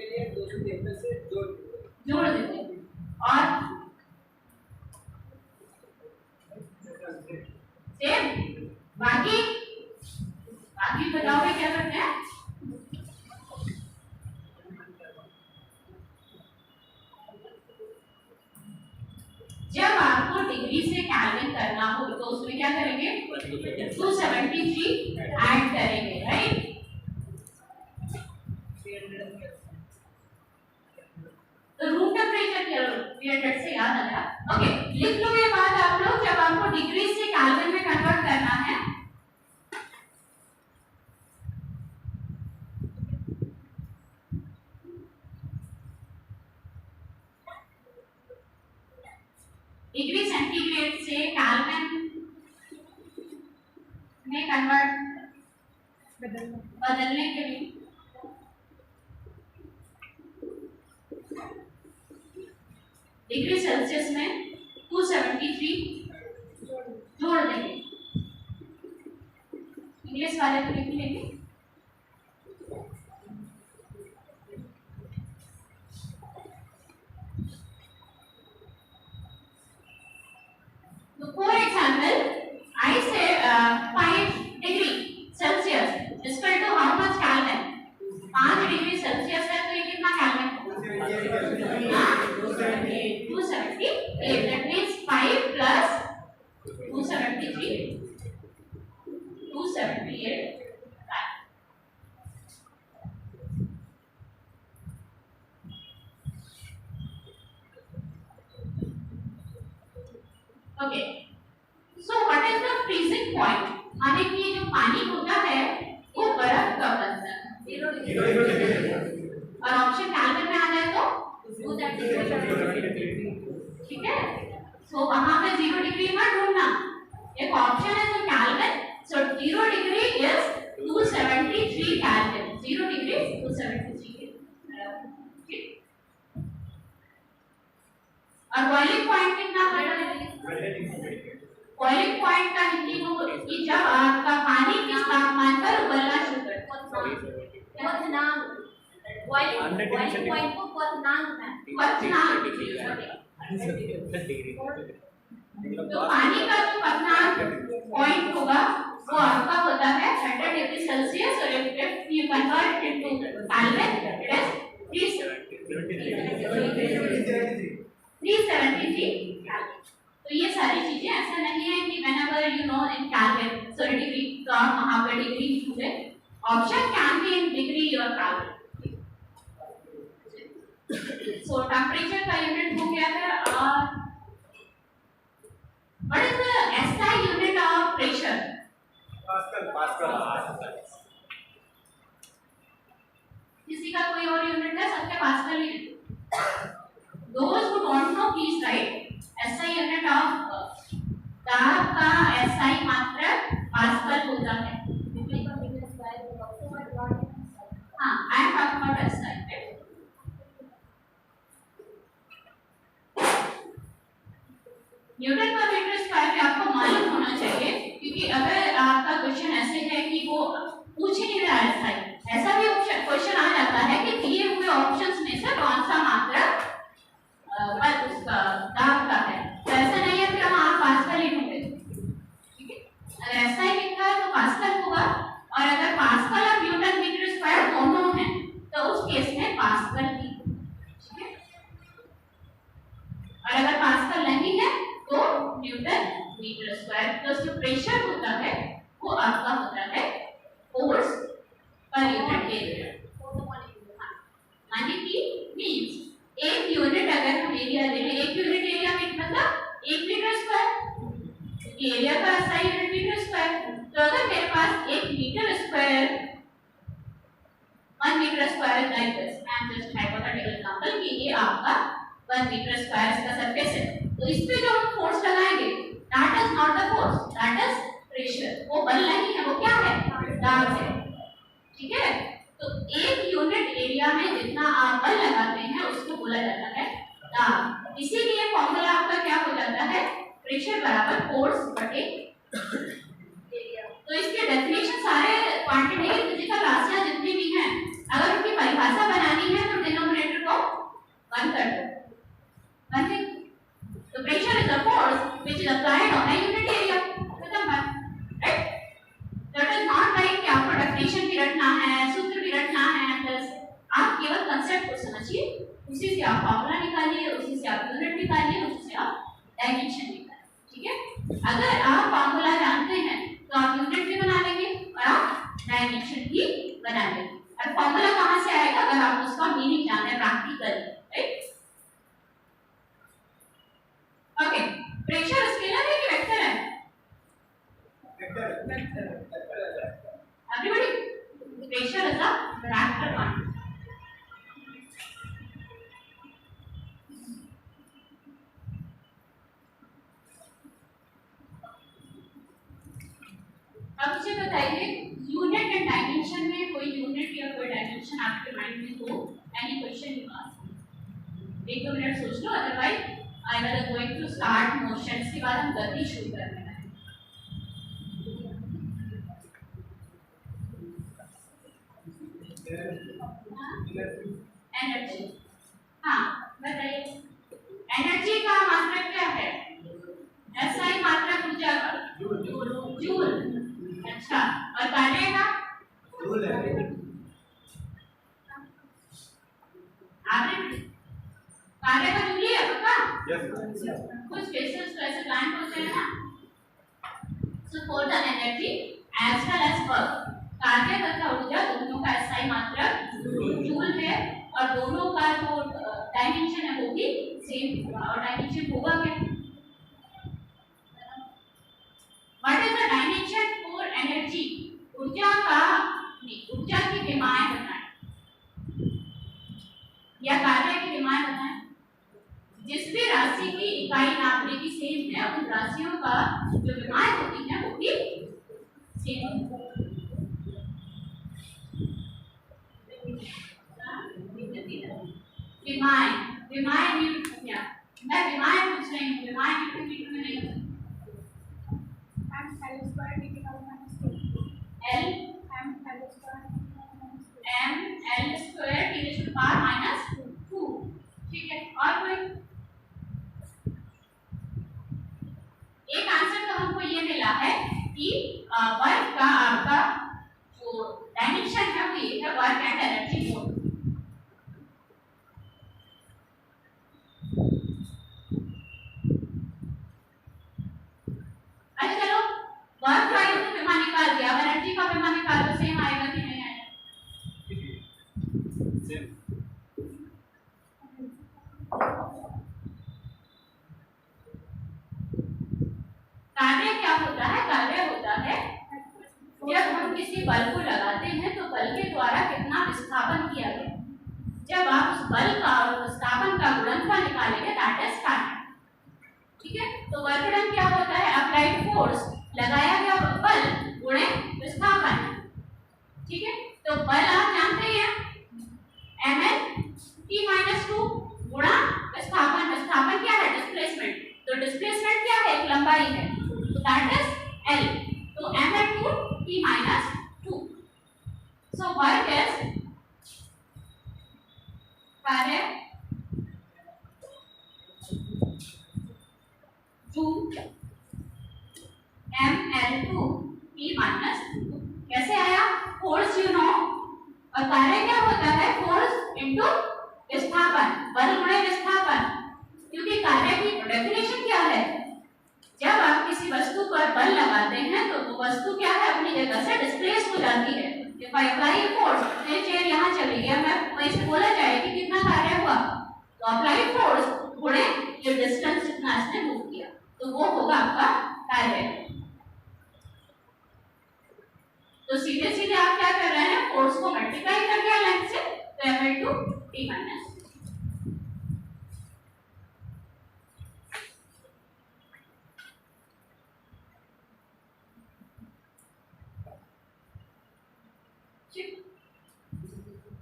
273 ऐड करेंगे, राइट। तो रूम टेम्परेचर 300 से याद आया। ओके, लिख लो ये बात आप लोग, जब आपको डिग्री से केल्विन में कन्वर्ट करना है डिग्री सेंटीग्रेड से केल्विन में कन्वर्ट बदलने के लिए डिग्री सेल्सियस में 273 जोड़ देंगे। इंग्लिश वाले को लिख लेंगे। तो for example I say 5 degree Celsius equal to how much Kelvin. 5 degree Celsius है तो ये कितना केल्विन होगा? 278। That means 5 plus 273 278 okay. So what is the freezing point? माने कि जो पानी होता है वो बर्फ का बनता है 0 डिग्री और ऑप्शन केल्विन में आ जाए तो 233। ठीक है, सो वहां पे 0 डिग्री मत ढूंढना, एक ऑप्शन है जो kelvin. So 0 degree is 273 kelvin. 0 degree 273 और बॉइलिंग पॉइंट कितना होगा? बॉइलिंग पॉइंट का हिंदी में कि जब आपका पानी किस तापमान पर उबलना शुरू करता है। क्वथनांक। बॉइलिंग पॉइंट को क्वथनांक में तो पानी का जो क्वथनांक पॉइंट होगा वो आपका होता है 100 डिग्री सेल्सियस और if you convert it into Kelvin it is 373 Kelvin। तो ये सारी चीजें ऐसा नहीं है कि whenever you know in Kelvin so degree का वहां पे डिग्री होंगे, option can be in degree और Kelvin। सो टेम्परेचर का यूनिट हो गया है। और what is the SI unit of pressure? Pascal. किसी का कोई और यूनिट है? सबके pascal he. Those who don't know please right SI unit of ताप का एसआई मात्रक पास्कल होता है। हाँ, I am talking about SI. Newton पर मीटर स्क्वायर पे आपको मालूम होना चाहिए, क्योंकि अगर आपका क्वेश्चन ऐसे है कि वो पूछ ही नहीं रहा है ऐसा भी क्वेश्चन आ जाता है कि दिए हुए ऑप्शंस में से कौन सा मात्रक उसका दाब का है, तो ऐसा नहीं है कि हम आप पास्कल ही ढूंढे। ठीक है, अगर ऐसा ही लिखा है तो पास्कल होगा, और अगर पास्कल और न्यूटन मीटर स्क्वायर दोनों हैं तो उस केस में पास्कल ही। ठीक है, और अगर पास्कल नहीं है तो न्यूटन मीटर स्क्वायर प्लस जो प्रेशर होता है वो आपका होता है फोर्स पर यूनिट एरिया। माने कि मींस एक यूनिट अगर हम एरिया ले लें, एक यूनिट एरिया में मतलब 1 मीटर स्क्वायर, एरिया का SI यूनिट मीटर स्क्वायर। तो अगर मेरे पास 1 metre square 1 metre square like this, I am just hypothetical example कि ये आपका 1 मीटर स्क्वायर इसका सरफेस है, तो इस पे जो हम फोर्स लगाएंगे that is not the force, that is pressure. वो बल नहीं है, वो क्या है? दाब है। ठीक है, तो एक यूनिट एरिया में जितना आप बल लगाते हैं उसको बोला जाता है दाब। इसीलिए फॉर्मूला आपका क्या हो जाता है? प्रेशर बराबर फोर्स बटे एरिया। तो इसके डेफिनेशन सारे क्वांटिटेटिव फिजिकल राशियां जितनी भी हैं, अगर उनकी परिभाषा बनानी है तो डिनोमिनेटर को 1 कर दो। So pressure is a force which is applied on a unit area. खत्म बात, right? That is not like कि आपको डेफिनेशन भी रटना है, सूत्र भी रटना है, बस आप केवल कंसेप्ट को समझिए, उसी से आप फॉर्मूला निकालिए, उसी से आप यूनिट निकालिए, उसी से आप डायमेंशन निकालिए। ठीक है, अगर आप फॉर्मूला जानते हैं तो जाएगा अगर आप उसका मीनिंग जाने practical, right? Okay, pressure scalar है कि वेक्टर है? Everybody, pressure is a vector quantity. अब मुझे बताइए यूनिट एंड डायमेंशन में कोई यूनिट या कोई डायमेंशन आपके माइंड में हो, एनी क्वेश्चन यू आस्क। एक दो मिनट सोच लो, otherwise I will going to start motions के बाद हम गति शुरू करने वाले हैं। एनर्जी, हाँ बताइए एनर्जी का मात्रक क्या है? एसआई मात्रक ऊर्जा का जूल। अच्छा, और कार्य का आपने कार्य का जूल है पक्का? कुछ केसेस तो ऐसे प्लान होते हैं ना। So for the energy as well as work, कार्य तथा ऊर्जा दोनों का एसआई मात्रक जूल है और दोनों का जो डायमेंशन है वो भी सेम होगा। और डायमेंशन होगा क्या? What is the dimension for energy? ऊर्जा का नहीं, ऊर्जा की विमाएं बताएं या कार्य की विमाएं बताएं। जिस भी राशि की इकाई नापने की सेम है उन राशियों का जो विमाएं होती हैं वो भी सेम होगी। विमाएं, विमाएं क्या? मैं विमाएं पूछ रही हूँ, विमाएं न्यूटन मीटर में नहीं होती। L square d power minus 2. L M L square m L square t to the power minus 2, ठीक है? और कोई एक आंसर तो हमको ये मिला है कि वर्क का आपका जो डायमेंशन है वो ये है, वर्क एंड एनर्जी बोथ। अच्छा चलो, वर्क का तो विमा निकाल दिया, अब एनर्जी का विमा निकाल दो, सेम आएगा कि नहीं आएगा? कार्य क्या होता है? कार्य होता है जब हम किसी बल को लगाते हैं तो बल के द्वारा कितना विस्थापन किया गया। जब आप उस बल का और विस्थापन का गुणनफल निकालेंगे दैट इज कार्य, ठीक है? तो वर्क डन क्या होता है? अप्लाइड फोर्स, लगाया गया बल गुणे विस्थापन, ठीक है? तो बल आप जानते हैं mn(t-2) गुणा विस्थापन। विस्थापन क्या है? डिस्प्लेसमेंट। तो डिस्प्लेसमेंट क्या है? एक लंबाई है, तो दैट इज l। तो mn(t-2). सो वर्क इज कार्य जूल ml(t-2). कैसे आया? फोर्स यू नो, और कार्य क्या होता है? फोर्स इनटू विस्थापन, बल गुणे विस्थापन। क्योंकि कार्य की डेफिनेशन क्या है? जब आप किसी वस्तु पर बल लगाते हैं तो वो वस्तु क्या है? अपनी जगह से डिस्प्लेस हो जाती है। इफ आई अप्लाई फोर्स, ये चेयर यहाँ चली गया, मैं वहीं से बोला जाए कि कितना कार्य हुआ, तो अप्लाई फोर्स गुणे ये डिस्टेंस जितना इसने मूव किया, तो वो होगा आपका कार्य। तो सीधे सीधे आप क्या कर रहे हैं? फोर्स को मल्टीप्लाई कर दिया लेंथ से, तो ml(t-2).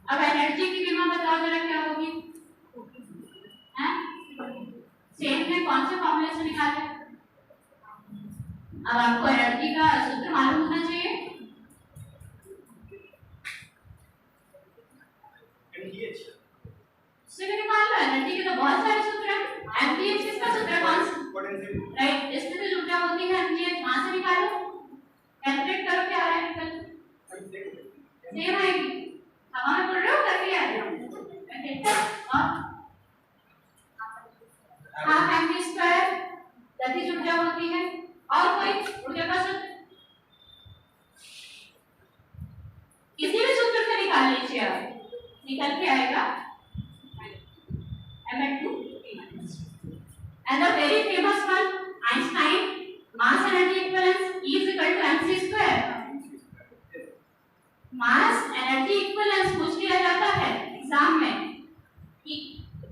अब एनर्जी की विमा बताओ जरा क्या होगी? सेम में कौन से फॉर्मूले से निकाले? अब आपको एनर्जी का सूत्र मालूम होना चाहिए। सूत्र निकाल लो, एनर्जी के तो बहुत सारे सूत्र हैं। एमपीएच किसका सूत्र है? कौन सा? राइट, इसमें तो ऊर्जा होती है एमपीएच, वहां से निकालो, कैलकुलेट करो क्या आ रहा है। सेम आएगी, हमारा बोल रहे हो करके आ रहे हो। हाफ एमवी स्क्वायर गतिज ऊर्जा होती है। और कोई ऊर्जा का सूत्र किसी भी सूत्र से निकाल लीजिए आप, निकल के आएगा m/2 t minus 2. And the very famous one, Einstein mass energy equivalence E is equal to mc square. Mass energy equivalence पूछ लिया जाता है एग्जाम में कि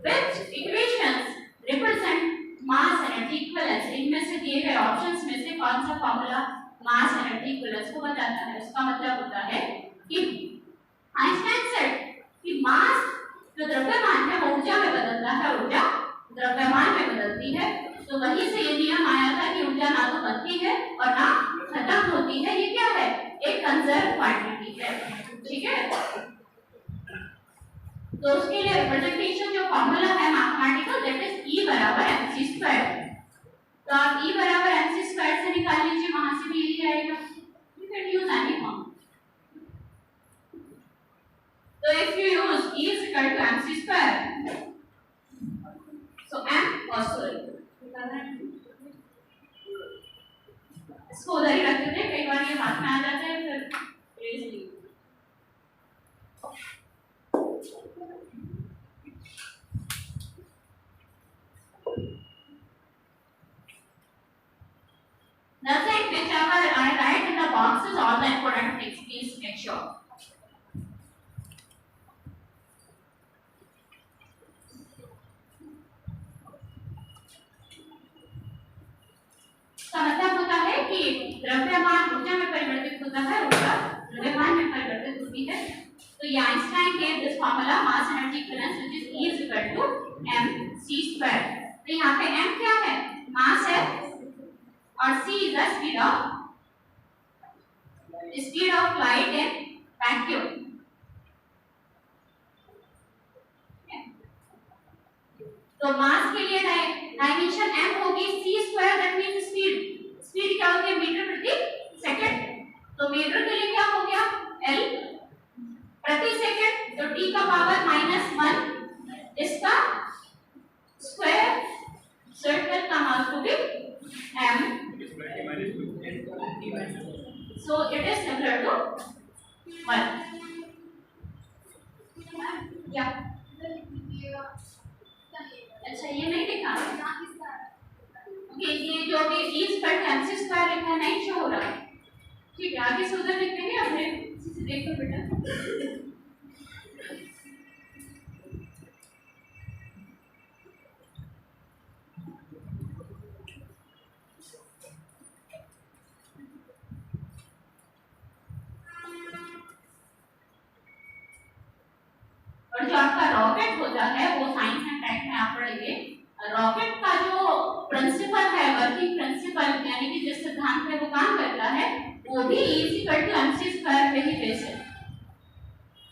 which equations represent mass energy equivalence, इनमें से दिए गए ऑप्शंस में से कौन सा फॉर्मूला मास एनर्जी इक्विवेलेंस को बताता है। उसका मतलब होता है कि आइंस्टाइन सेड कि मास जो द्रव्यमान है वो ऊर्जा में बदलता है, ऊर्जा द्रव्यमान में बदलती है। तो वहीं से ये नियम आया था कि ऊर्जा ना तो बढ़ती है और ना खत्म होती है। ये क्या है? एक कंजर्व क्वांटिटी है, ठीक है। तो उसके लिए रिप्रेजेंटेशन जो फॉर्मूला है मैथमेटिकल, दैट इज E बराबर mc स्क्वायर। तो आप E बराबर mc स्क्वायर से निकाल लीजिए, वहां से भी यही आएगा। You can use any form. तो if you use E is equal to mc square, so m और सॉरी इसको उधर ही रख देते हैं, कई बार ये हाथ में आ जाता है फिर please leave. Nothing whichever I write in the box is all the important things. Please make sure. का मतलब होता है कि द्रव्यमान ऊर्जा में परिवर्तित होता है, ऊर्जा द्रव्यमान में परिवर्तित होती है। तो ये आइंस्टाइन के this formula mass energy equivalence which is E is equal to mc square. तो यहाँ पे m क्या है? मास है और c is the speed of light in vacuum। तो मास के लिए डायमेंशन m होगी c square, that means speed क्या होती है? मीटर प्रति सेकंड। तो मीटर के लिए क्या हो गया? l प्रति सेकंड, तो t का पावर -1 इसका square, so it will come out to be m, so it is similar to 1. या अच्छा ये नहीं लिखा ओके, ये जो भी E is equal to mc square लिखा है नहीं शो हो रहा है, ठीक है। आगे से उधर लिखेंगे, अपने से देखो बेटा। और जो आपका रॉकेट होता है वो साइंस एंड टेक में आप पढ़ेंगे। रॉकेट का जो प्रिंसिपल है, वर्किंग प्रिंसिपल, यानी कि जिस सिद्धांत पे वो काम करता है, वो भी E is equal to mc square पे ही बेस है।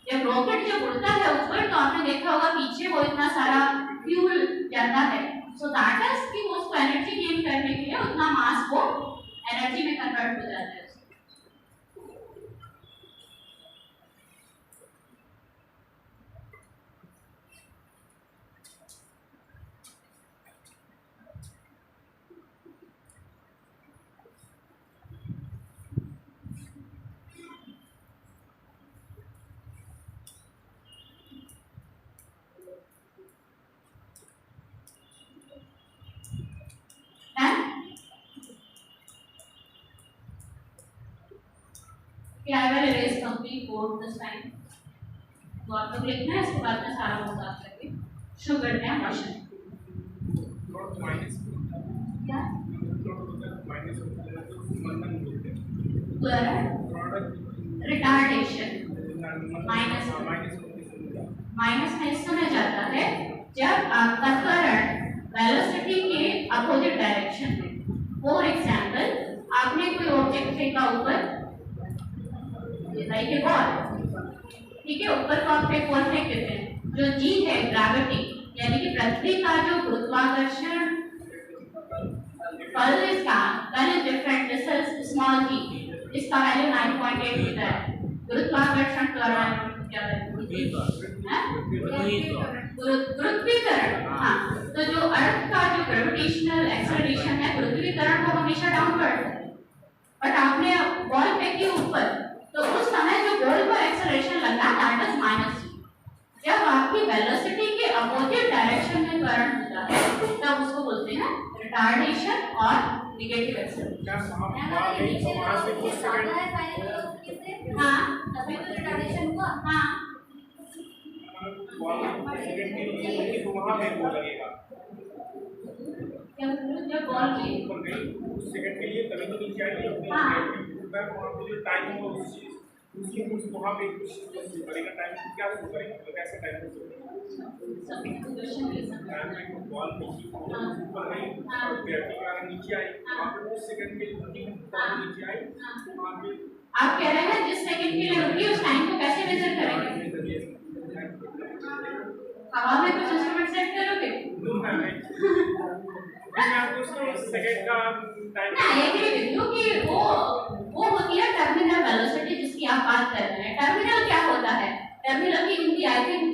जब रॉकेट जब उड़ता है ऊपर, तो आपने देखा होगा पीछे वो इतना सारा फ्यूल जाता है, सो दैट इज कि वो उसको एनर्जी गेन करने के लिए उतना मास को एनर्जी में कन्वर्ट हो जाता है। I will erase complete board this time. तो आप लोग लिखना है, इसके बाद में सारा वो साफ करके शुरू करते हैं क्वेश्चन। क्या? रिटार्डेशन माइनस में इस समय जाता है जब आपका करंट वेलोसिटी के अपोजिट डायरेक्शन में। फॉर एग्जांपल, आपने कोई ऑब्जेक्ट फेंका ऊपर, लाइक ए बॉल, ठीक है, ऊपर को आप बॉल फेंक देते हैं। जो जी है ग्रेविटी, यानी कि पृथ्वी का जो गुरुत्वाकर्षण बल इसका बल is different, this is small G, इसका वैल्यू 9.8 होता है। गुरुत्वाकर्षण त्वरण क्या है? गुरुत्वीकरण। हाँ, तो जो अर्थ का जो ग्रेविटेशनल एक्सेलरेशन है, गुरुत्वीकरण वो हमेशा डाउनवर्ड है। बट आपने बॉल फेंकी ऊपर, तो उस समय जो बॉल पर एक्सेलरेशन लगा दैट इज -g। वेलोसिटी के अपोजिट डायरेक्शन में त्वरण होता है तब उसको बोलते हैं रिटार्डेशन और नेगेटिव एक्सेलरेशन। क्या वहाँ मैम वहाँ अगर ये गई तो नीचे वहाँ से वाला कुछ ज्यादा सेकंड है फाइनल वेलोसिटी से हाँ तभी तो रिटार्डेशन हुआ। हाँ सेकंड के लिए गई तो वहाँ पे वो लगेगा क्या मतलब जब बॉल की ऊपर गई उस सेकंड के लिए तभी तो नीचे आएगी अपनी हाँ। बैक वहाँ पे जो टाइम होगा उस चीज उसी कुछ वहाँ पे कुछ लगेगा टाइम क्या शो करेगा मतलब कैसे टाइम शो करेगा सब क्वेश्चन ले सकते टाइम में बॉल नीचे हाँ। ऊपर गई हाँ। ग्रेविटी के कारण नीचे आई वहाँ पे उस सेकंड के लिए हाँ। नीचे आई हाँ। वहाँ पे आप कह रहे हैं जिस सेकंड के लिए रुकी उस टाइम को कैसे मेजर करेंगे? हवा में कुछ इंस्ट्रूमेंट सेट करोगे? सेकंड का टाइम ना एग्री विद यू कि वो होती है टर्मिनल वेलोसिटी जिसकी आप बात कर रहे हैं। टर्मिनल क्या होता है? टर्मिनल की उनकी आई थिंक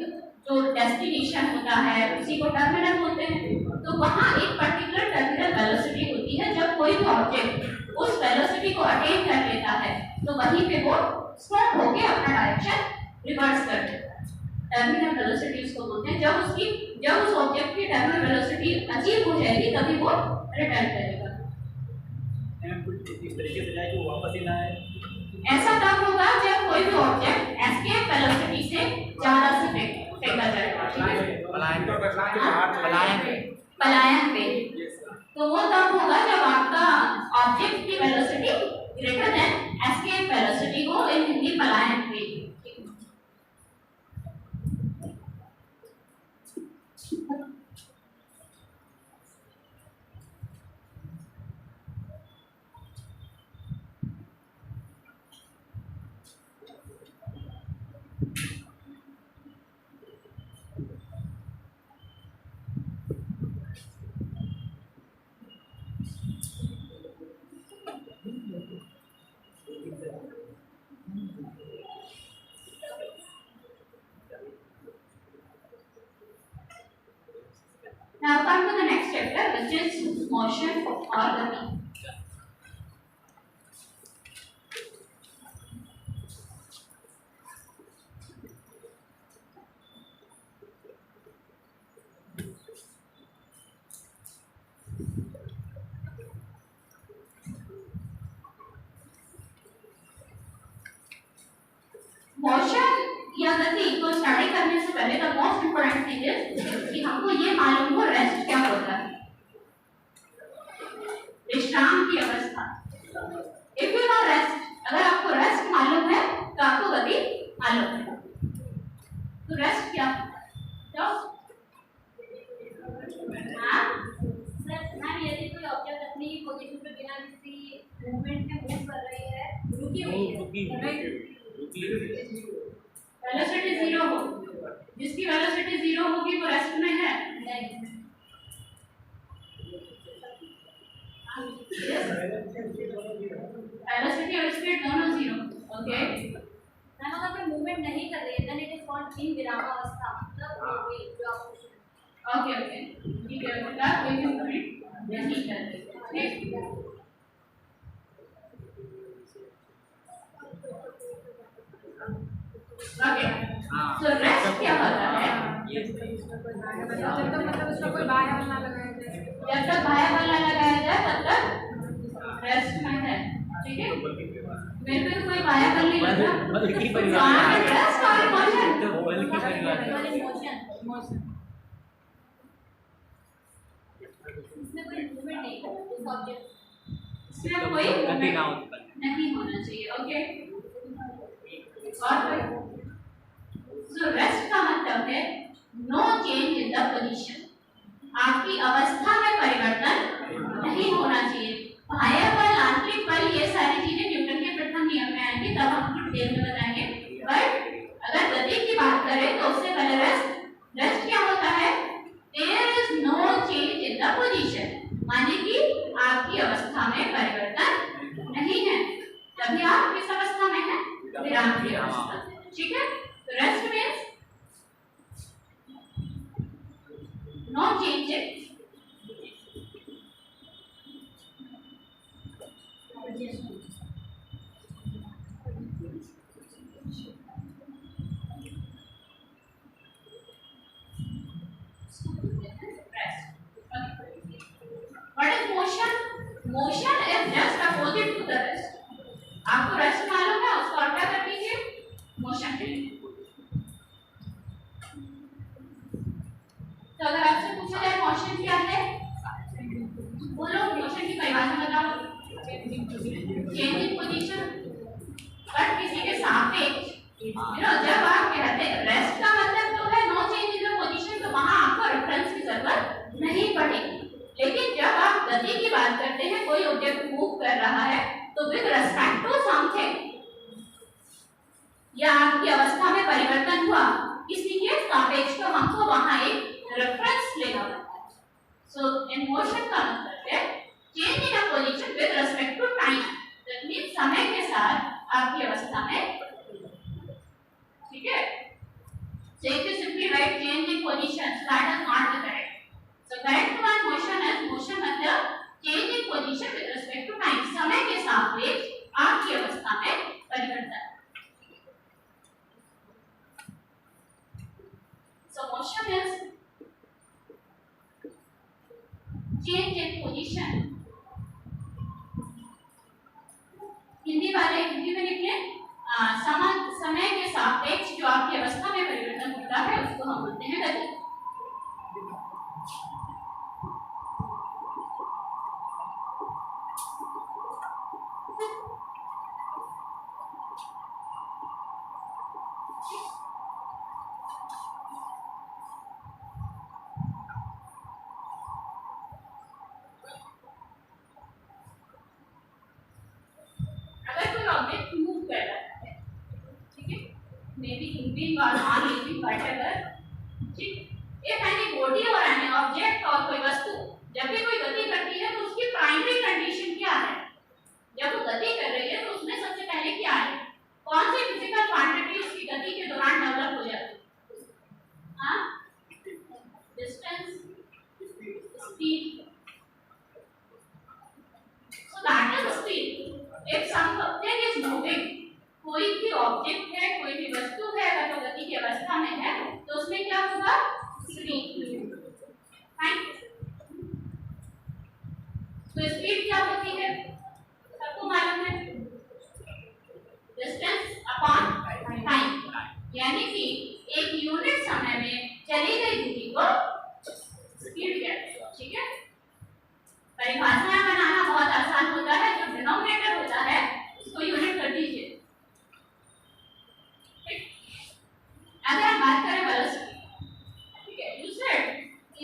जो डेस्टिनेशन होता है उसी को टर्मिनल बोलते हैं। तो वहाँ एक पर्टिकुलर टर्मिनल वेलोसिटी होती है जब कोई भी ऑब्जेक्ट उस वेलोसिटी को अटेन कर लेता है तो वहीं पे वो स्टॉप होके अपना डायरेक्शन रिवर्स कर देता है। टर्मिनल वेलोसिटी उसको बोलते हैं। जब उस ऑब्जेक्ट की टर्मिनल वेलोसिटी अचीव हो जाएगी तभी वो रिटर्न करेगा। इस तरीके से जाए कि वो वापस ही ना आए। ऐसा तब होगा जब कोई भी ऑब्जेक्ट एस्केप वेलोसिटी से ज्यादा से फेंका जाएगा। पलायन पे तो वो तब होगा जब आपका ऑब्जेक्ट की velocity greater than escape velocity हो, इन हिंदी पलायन पे। Now come to the next chapter, which is motion or gati. Motion या गति को स्टडी करने से पहले the most important thing is कि हमको ये मालूम हो रेस्ट क्या होता है, विश्राम की अवस्था। इफ यू नो रेस्ट, अगर आपको रेस्ट मालूम है तो आपको गति मालूम है। तो रेस्ट क्या तो हाँ सर मैम यदि कोई ऑब्जेक्ट अपनी पोजीशन पे बिना किसी मूवमेंट के मूव कर रही है, रुकी हुई है, वेलोसिटी जीरो हो, जिसकी वेलोसिटी जीरो होगी वो रेस्ट में है। वेलोसिटी और स्पीड दोनों जीरो। ओके मैम अगर कोई मूवमेंट नहीं कर रही है then it is called in विरामावस्था। मतलब ये जो आप ओके ओके ठीक है बेटा, कोई भी मूवमेंट नहीं कर रही। ठीक ओके सो रेस्ट क्या होता है? जब तक मतलब उसका कोई बाहर ना लगाया जाए। जब तक बाह्य बल ना लगाया जाए तब तक रेस्ट में है। ठीक है, मेरे पे कोई बाह्य बल नहीं लग रहा। रेस्ट और मोशन इसमें कोई मूवमेंट नहीं है इस ऑब्जेक्ट इसमें कोई नहीं होना चाहिए। ओके और सो रेस्ट का मतलब है no change in the position, आपकी अवस्था में परिवर्तन नहीं होना चाहिए। बाह्य बल, आंतरिक बल, ये सारी चीजें न्यूटन के प्रथम नियम में आएंगी, तब हम डिटेल में बताएंगे। बट अगर गति की बात करें तो उससे पहले रेस्ट क्या होता है? There is no change in the position, माने कि आपकी अवस्था में परिवर्तन नहीं है, तभी आप किस अवस्था में हैं? विराम की अवस्था। ठीक है, तो rest means no change. Motion is just opposite to the rest. आपको रेस्ट मालूम है, उसको आप क्या कर दीजिए, मोशन कर लीजिए। तो अगर आपसे पूछा जाए मोशन क्या है, बोलो मोशन की परिभाषा बताओ। चेंज इन पोजीशन, बट किसी के सापेक्ष। जब आप कहते हैं रेस्ट का मतलब तो है no change in the position, तो वहां आपको रेफरेंस की जरूरत नहीं पड़ेगी। लेकिन जब आप गति की बात करते हैं, कोई ऑब्जेक्ट मूव कर रहा है तो विद रिस्पेक्ट टू समथिंग, या आपकी अवस्था में परिवर्तन हुआ, किसी के सापेक्ष, तो हमको वहां एक रेफरेंस लेना पड़ता है। सो इन मोशन का मतलब है change in a position with respect to time, that means समय के साथ आपकी अवस्था में, ठीक है। So if you simply write change in position, that is not the correct. So correct one motion is motion मतलब change in position with respect to time, समय के सापेक्ष आपकी अवस्था में परिवर्तन। So motion is change in position। Hindi वाले हिंदी में लिख लें, समय के सापेक्ष जो आपकी अवस्था में परिवर्तन होता है उसको हम बोलते हैं गति। अगर कोई ऑब्जेक्ट मूव कर रहा है, ठीक है, मे बी लिविंग और नॉन लिविंग व्हाटएवर, ठीक, इफ एनी बॉडी और एनी ऑब्जेक्ट और कोई वस्तु जब भी कोई गति करती है तो उसकी प्राइमरी कंडीशन क्या है, जब वो गति कर रही है तो उसमें सबसे पहले क्या है, कौन सी फिजिकल क्वांटिटी उसकी गति के दौरान डेवलप हो जाती है, हाँ, distance, speed. So that is speed. If something is moving, कोई भी ऑब्जेक्ट है, कोई भी वस्तु है, अगर वो गति की अवस्था में है तो उसमें क्या होगा, स्पीड। फाइन। तो स्पीड क्या होती है, सबको मालूम है, डिस्टेंस अपॉन टाइम, यानी कि एक यूनिट समय में चली गई दूरी को स्पीड कहते हैं, ठीक है। परिभाषाएं बनाना बहुत आसान होता है, जो डिनोमिनेटर होता है उसको यूनिट कर दीजिए। अगर हम बात करें वेलोसिटी, ठीक है, यू सेड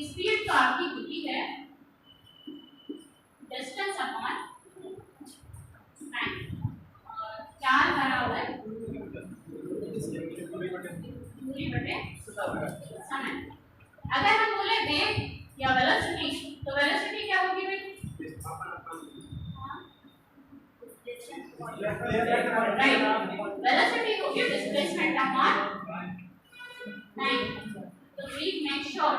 स्पीड तो आपकी गति है, डिस्टेंस अपॉन टाइम, और चार भरा हुआ है दूरी बटे समय। अगर हम बोले वेग या वेलोसिटी, तो वेलोसिटी क्या होगी भाई, राइट, वेलोसिटी होगी डिस्प्लेसमेंट अपॉन टाइम। तो प्लीज मेक श्योर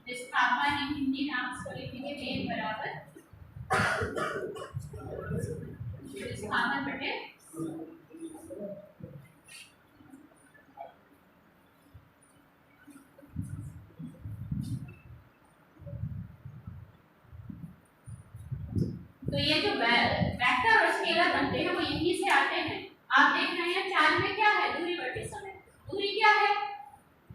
विस्थापन इन हिंदी में आप इसको लिखेंगे वेग बराबर विस्थापन बटे तो ये जो वेक्टर और स्केलर बनते हैं वो यहीं से आते हैं। आप देख रहे हैं चार्ज में क्या है, दूरी बटे समय, दूरी क्या है,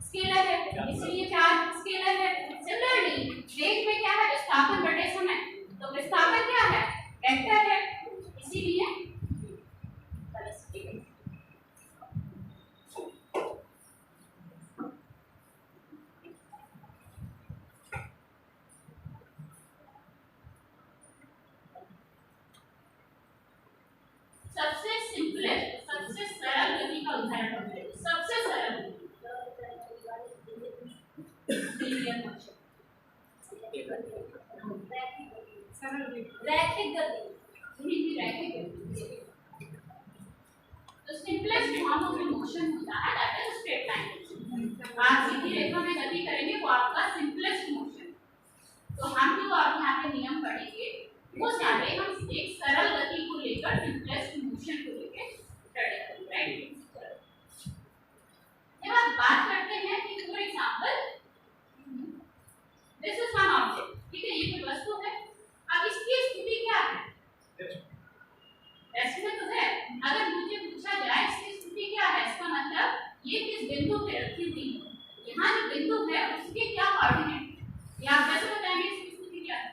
स्केलर है, इसलिए चार्ज स्केलर है। सिमिलरली वेग में क्या है, विस्थापन बटे समय, तो विस्थापन क्या है, वेक्टर है, इसीलिए वेलोसिटी। सबसे सिंपलेस्ट, सबसे सरल गति का उदाहरण है, सबसे सरल लीनियर मोशन, रैखिक गति, हिंदी रैखिक गति। तो सिंपलेस्ट फॉर्म ऑफ मोशन होता है दैट इज स्ट्रेट लाइन। आप सीधी रेखा में गति करेंगे वो आपका सिंपलेस्ट मोशन। तो हम जो आप यहाँ पे नियम पढ़ेंगे वो सारे हम एक सरल गति को लेकर सिंपलेस्ट मोशन को लेकर स्टडी करेंगे, राइट। जब आप बात करते हैं कि for example this is one object, ठीक है, ये कोई वस्तु है, पे रखी हुई है, यहाँ जो बिंदु है उसके क्या कोऑर्डिनेट, ये आप कैसे बताएंगे इसकी स्थिति क्या है?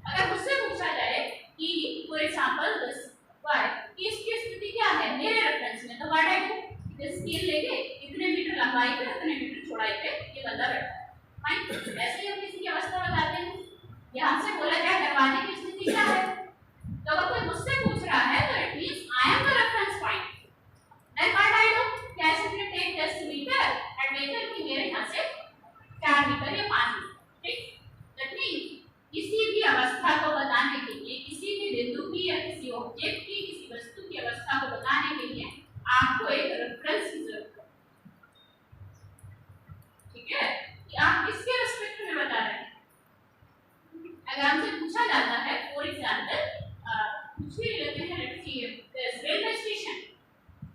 अगर मुझसे पूछा जाए कि फॉर एग्जांपल दिस y कि इसकी स्थिति क्या है मेरे रेफरेंस में, तो what I do, this scale लेके इतने मीटर लंबाई पे इतने मीटर चौड़ाई पे ये बंदा बैठा है, फाइन। ऐसे ही हम किसी की अवस्था बताते हैं, या हमसे बोला जाए दरवाजे की स्थिति क्या है, तो अगर कोई मुझसे पूछ रहा है तो it means I am the reference point, then what I do, क्या simply take this metre and measure कि मेरे यहां से 4 मीटर या 5 मीटर, ठीक। दैट मींस किसी भी अवस्था को बताने के लिए, किसी भी बिंदु की या किसी ऑब्जेक्ट की, किसी वस्तु की अवस्था को बताने के लिए आपको एक रेफरेंस की जरूरत है, ठीक है, कि आप किसके रिस्पेक्ट में बता रहे हैं। अगर हमसे पूछा जाता है फॉर एग्जांपल कुछ भी लेते हैं, लेट्स सी रेलवे स्टेशन,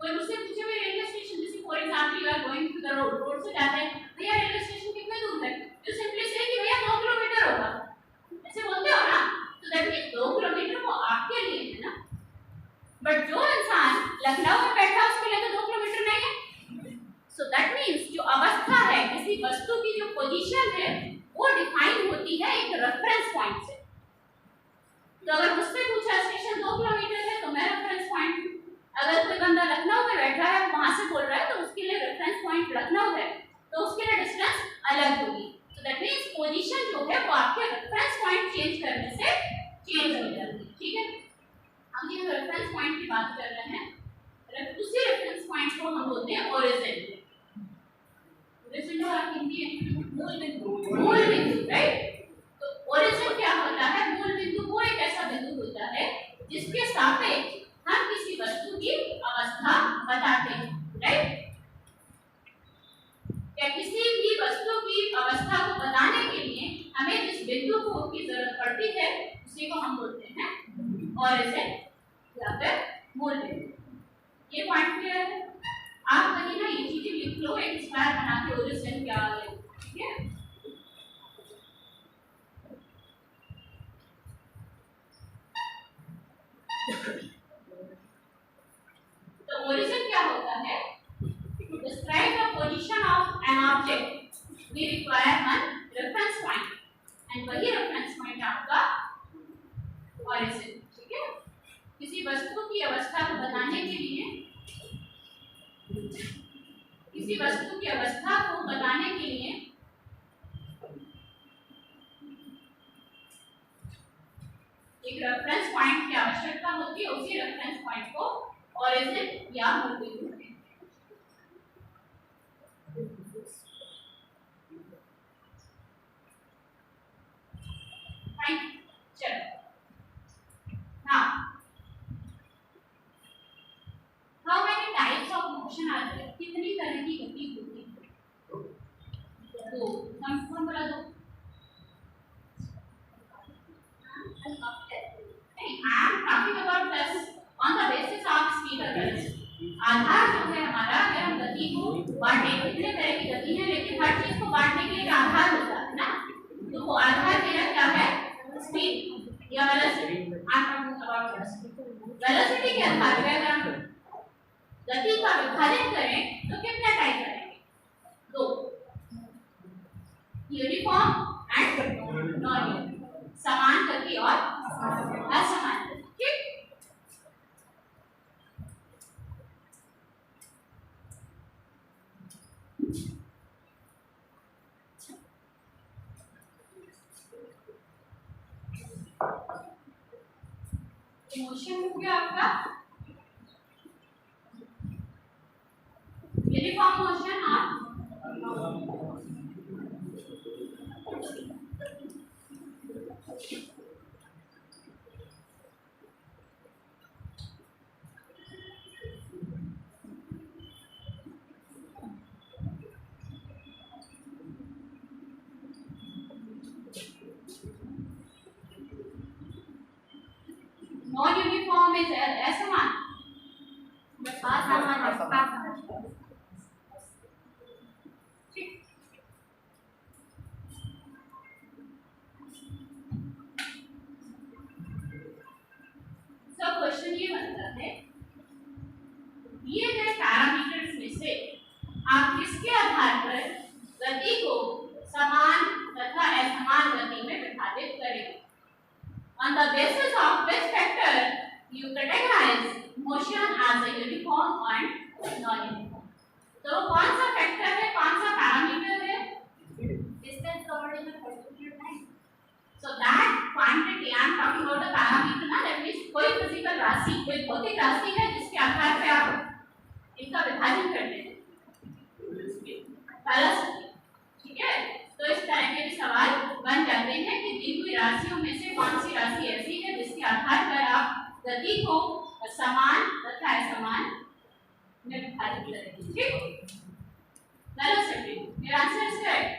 कोई मुझसे पूछे भाई रेलवे स्टेशन, जैसे for example you are going to the road से जाते हैं, भैया रेलवे स्टेशन कितने दूर है, तो सिंपली से कि भैया 2 किलोमीटर होगा, ऐसे बोलते हो ना, तो दैट मींस 2 किलोमीटर वो आपके लिए है ना, बट जो इंसान लखनऊ में बैठा उसके लिए तो 2 किलोमीटर नहीं है। सो दैट मींस जो अवस्था है किसी वस्तु की, जो पोजीशन है वो डिफाइन होती है एक रेफरेंस पॉइंट से। तो अगर मुझसे पूछा स्टेशन 2 किलोमीटर है तो मैं रेफरेंस पॉइंट हूं, अगर कोई बंदा लखनऊ में बैठा है वहां से बोल रहा है तो उसके लिए रेफरेंस पॉइंट लखनऊ है, तो उसके लिए डिस्टेंस अलग होगी। So that means पोजीशन जो है वो आपके रेफरेंस पॉइंट चेंज करने से चेंज हो जाती है, ठीक है। हम ये रेफरेंस पॉइंट की बात कर रहे हैं, उसी रेफरेंस पॉइंट को हम बोलते हैं ओरिजिन। ओरिजिन और हिंदी है मूल बिंदु, मूल बिंदु, राइट। तो ओरिजिन क्या होता है, मूल बिंदु वो एक ऐसा बिंदु होता है जिसके सापेक्ष हम किसी वस्तु की अवस्था बताते हैं, राइट। या किसी भी वस्तु की अवस्था को बताने के लिए हमें जिस बिंदु को की जरूरत पड़ती है उसी को हम बोलते हैं ओरिजिन या फिर मूल बिंदु। ये पॉइंट क्लियर है? आप कहीं ना ये चीजें लिख लो एक स्क्वायर बना के, ओरिजिन क्या है, ठीक है। तो ओरिजिन क्या होता है, describe the position of an object, we require one reference point, and वही reference point आपका origin, ठीक है। किसी वस्तु की अवस्था को बताने के लिए, किसी वस्तु की अवस्था को बताने के लिए एक रेफरेंस पॉइंट की आवश्यकता होती है, उसी रेफरेंस पॉइंट को origin या मूल बिंदु कहते हैं। चलो now how many types of motion are there, कितनी तरह की गति होती है, तो हम बोला दो नहीं, I am talking about this on the basis of speed occurrence। आधार जो है हमारा, अगर हम गति को बांटे, कितने तरह की गति है, लेकिन हर चीज को बांटने के लिए एक आधार होता है ना, तो वो आधार मेरा क्या है, स्पीड या velocity. I am talking about velocity के आधार पे अगर हम गति का विभाजन करें तो कितना टाइप करेंगे, 2, यूनिफॉर्म एंड नॉन यूनिफॉर्म, समान गति और असमान गति, ठीक। मोशन हो गया आपका यूनिफॉर्म मोशन और नॉन यूनिफॉर्म इज असमान गति को समान तथा असमान गति में विभाजित करें। On the basis of which factor you categorize motion as a uniform and non-uniform. तो कौन सा फैक्टर है, कौन सा पैरामीटर है? Distance covered in the particular time. So that quantity I am talking about the parameter ना, that means कोई फिजिकल राशि, कोई भौतिक राशि है जिसके आधार पे आप इनका विभाजन करते हैं वेलोसिटी, ठीक है। तो इस तरह के भी सवाल बन जाते हैं कि दी हुई राशियों में से कौन सी राशि ऐसी है जिसके आधार पर आप गति को समान तथा असमान में विभाजित करेंगे, ठीक। वेलोसिटी, मेरा आंसर इज करेक्ट।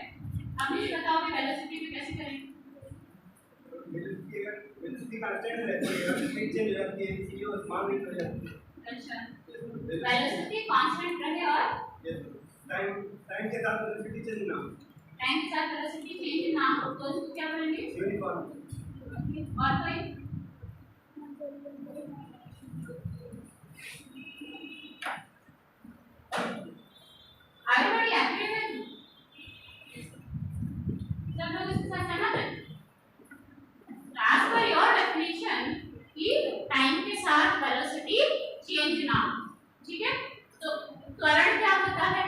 अब मुझे बताओ कि वेलोसिटी में कैसे करेंगे? वेलोसिटी कांस्टेंट रहती है, स्पीड चेंज हो जाती है, सीओ स्मॉल रेट हो जाती है। अच्छा, वेलोसिटी कांस्टेंट रहे और टाइम के साथ वेलोसिटी चेंज ना हो। टाइम के साथ वेलोसिटी चेंज ना हो तो उसको क्या बोलेंगे? यूनिफॉर्म। और कोई? everybody agree with me? सब लोग इसके साथ सहमत हैं? As per your definition कि टाइम के साथ वेलोसिटी चेंज ना हो, ठीक है। तो करंट क्या होता है?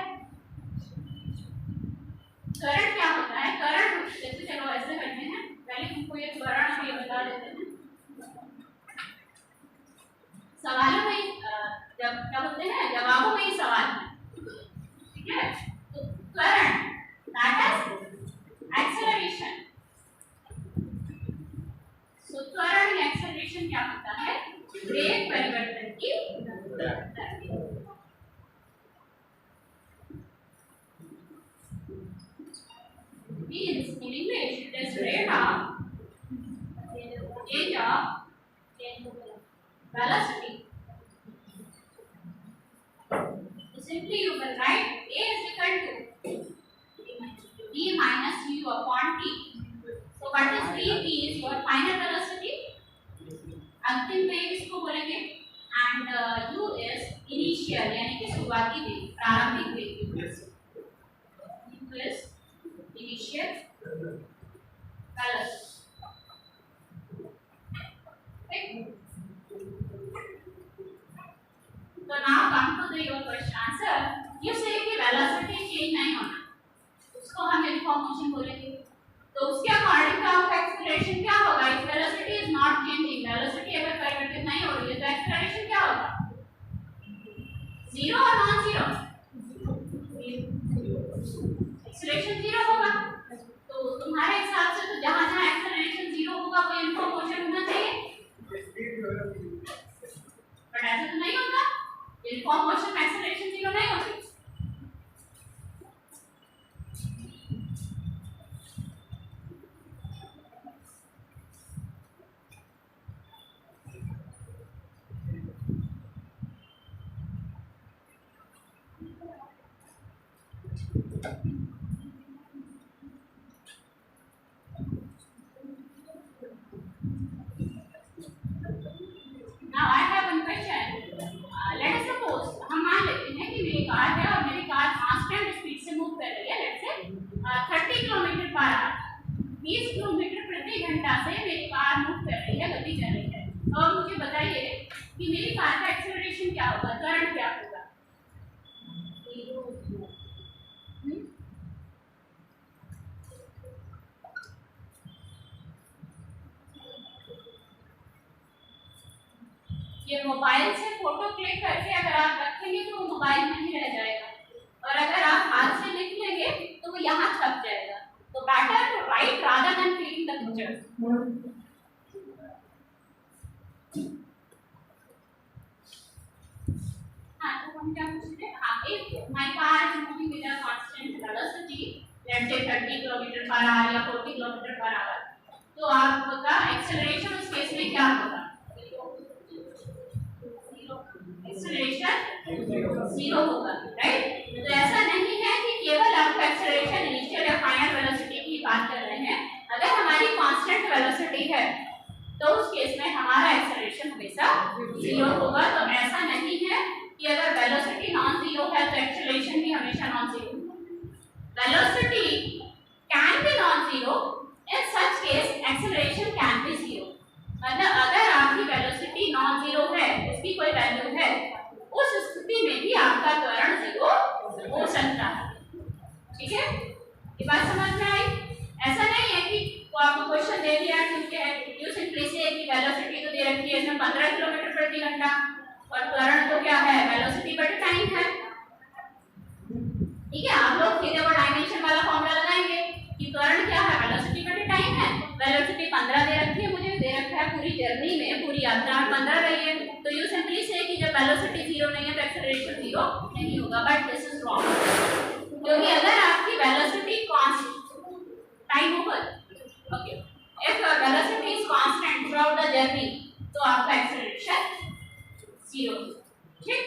करंट क्या होता है? करंट जैसे चलो ऐसे करते हैं, पहले तुमको ये करंट ये बता देते हैं। सवालों में जब क्या बोलते हैं, जवाबों में ही सवाल है, ठीक है। तो करंट दैट इज एक्सेलरेशन। सो त्वरण या एक्सेलरेशन क्या होता है? वेग परिवर्तन की दर। Means in English it is rate of change of velocity. So simply you will write A is equal to V minus U upon T. So what is V? V is your final velocity, अंतिम वेग इसको बोलेंगे, and U is initial यानी कि शुरुआती वेग, प्रारंभिक वेग। U is initial velocity. Okay. So now come to the your question answer. You say कि velocity change नहीं होना, उसको हम uniform motion बोलेंगे। तो उसके अकॉर्डिंग का एक्सेलरेशन क्या होगा? If velocity is not changing, velocity अगर परिवर्तित नहीं हो रही है तो एक्सेलरेशन क्या होगा? जीरो और नॉन जीरो? एक्सेलरेशन जीरो होगा। तो तुम्हारे हिसाब से तो जहां जहां एक्सेलरेशन जीरो होगा वो यूनिफॉर्म मोशन होना चाहिए, बट ऐसा तो नहीं होता। यूनिफॉर्म मोशन में एक्सेलरेशन जीरो नहीं होती। Now I have one question. Let us suppose हम मान लेते हैं कि मेरी कार है और मेरी कार कांस्टेंट स्पीड से मूव कर रही है, let's say 30 kilometre per hour, 20 kilometre प्रति घंटा से मेरी कार मूव कर रही है, गति कर रही है। तो अब मुझे बताइए कि मेरी कार का एक्सेलरेशन क्या होगा, करंट क्या होगा? ये मोबाइल से फोटो क्लिक करके अगर आप रखेंगे तो वो मोबाइल में ही रह जाएगा, और अगर आप हाथ से लिख लेंगे तो वो यहाँ छप जाएगा। तो better to write rather than clicking the pictures. हाँ, तो हम क्या पूछ रहे हैं? If my car is moving with a constant velocity, let's say 30 kilometre per hour या 40 किलोमीटर पर आवर, तो आपका एक्सेलरेशन उस केस में क्या होगा? एक्सेलरेशन जीरो होगा, राइट। तो ऐसा नहीं है कि केवल आपका एक्सेलरेशन इनिशियल या फाइनल वेलोसिटी की बात कर रहे हैं। अगर हमारी कांस्टेंट वेलोसिटी है तो उस केस में हमारा एक्सेलरेशन हमेशा जीरो होगा। तो ऐसा नहीं है कि अगर वेलोसिटी नॉन जीरो है तो एक्सेलरेशन भी हमेशा नॉन जीरो होगा। velocity can be non-zero. In such case, acceleration can be zero. मतलब अगर आपकी वेलोसिटी नॉन जीरो है, उसकी कोई वैल्यू है, उस स्थिति में भी आपका त्वरण जीरो हो सकता है। ठीक है, ये बात समझ में आई? ऐसा नहीं है कि वो आपको क्वेश्चन दे दिया क्योंकि यू सिंपली से कि वेलोसिटी तो दे रखी है इसमें 15 किलोमीटर प्रति घंटा और त्वरण तो क्या है, वेलोसिटी बटे टाइम है। ठीक है, आप लोग सीधे वो डायमेंशन वाला फॉर्मूला लगाएंगे कि त्वरण क्या है, वेलोसिटी बटे टाइम है। वेलोसिटी 15 दे रखी है, मुझे दे रखा है पूरी जर्नी में, पूरी यात्रा 15 रही है, तो यू सिंपली से कि जब वेलोसिटी जीरो नहीं है तो एक्सेलरेशन जीरो नहीं होगा। बट दिस इज रॉन्ग, क्योंकि अगर आपकी velocity constant time over, okay, if velocity is constant through out the journey, तो आपका एक्सेलरेशन जीरो। ठीक,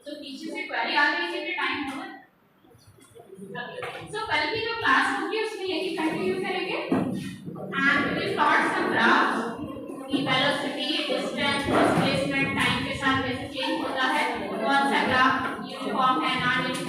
तो पीछे से क्वेरी आ गई थी टाइम ओवर। सो कल की जो क्लास होगी उसमें यही कंटिन्यू करेंगे and we will plot some graphs की वेलोसिटी, डिस्टेंस, डिस्प्लेसमेंट टाइम के साथ कैसे चेंज होता है, कौन सा ग्राफ यूनिफॉर्म है, नॉन यूनिफॉर्म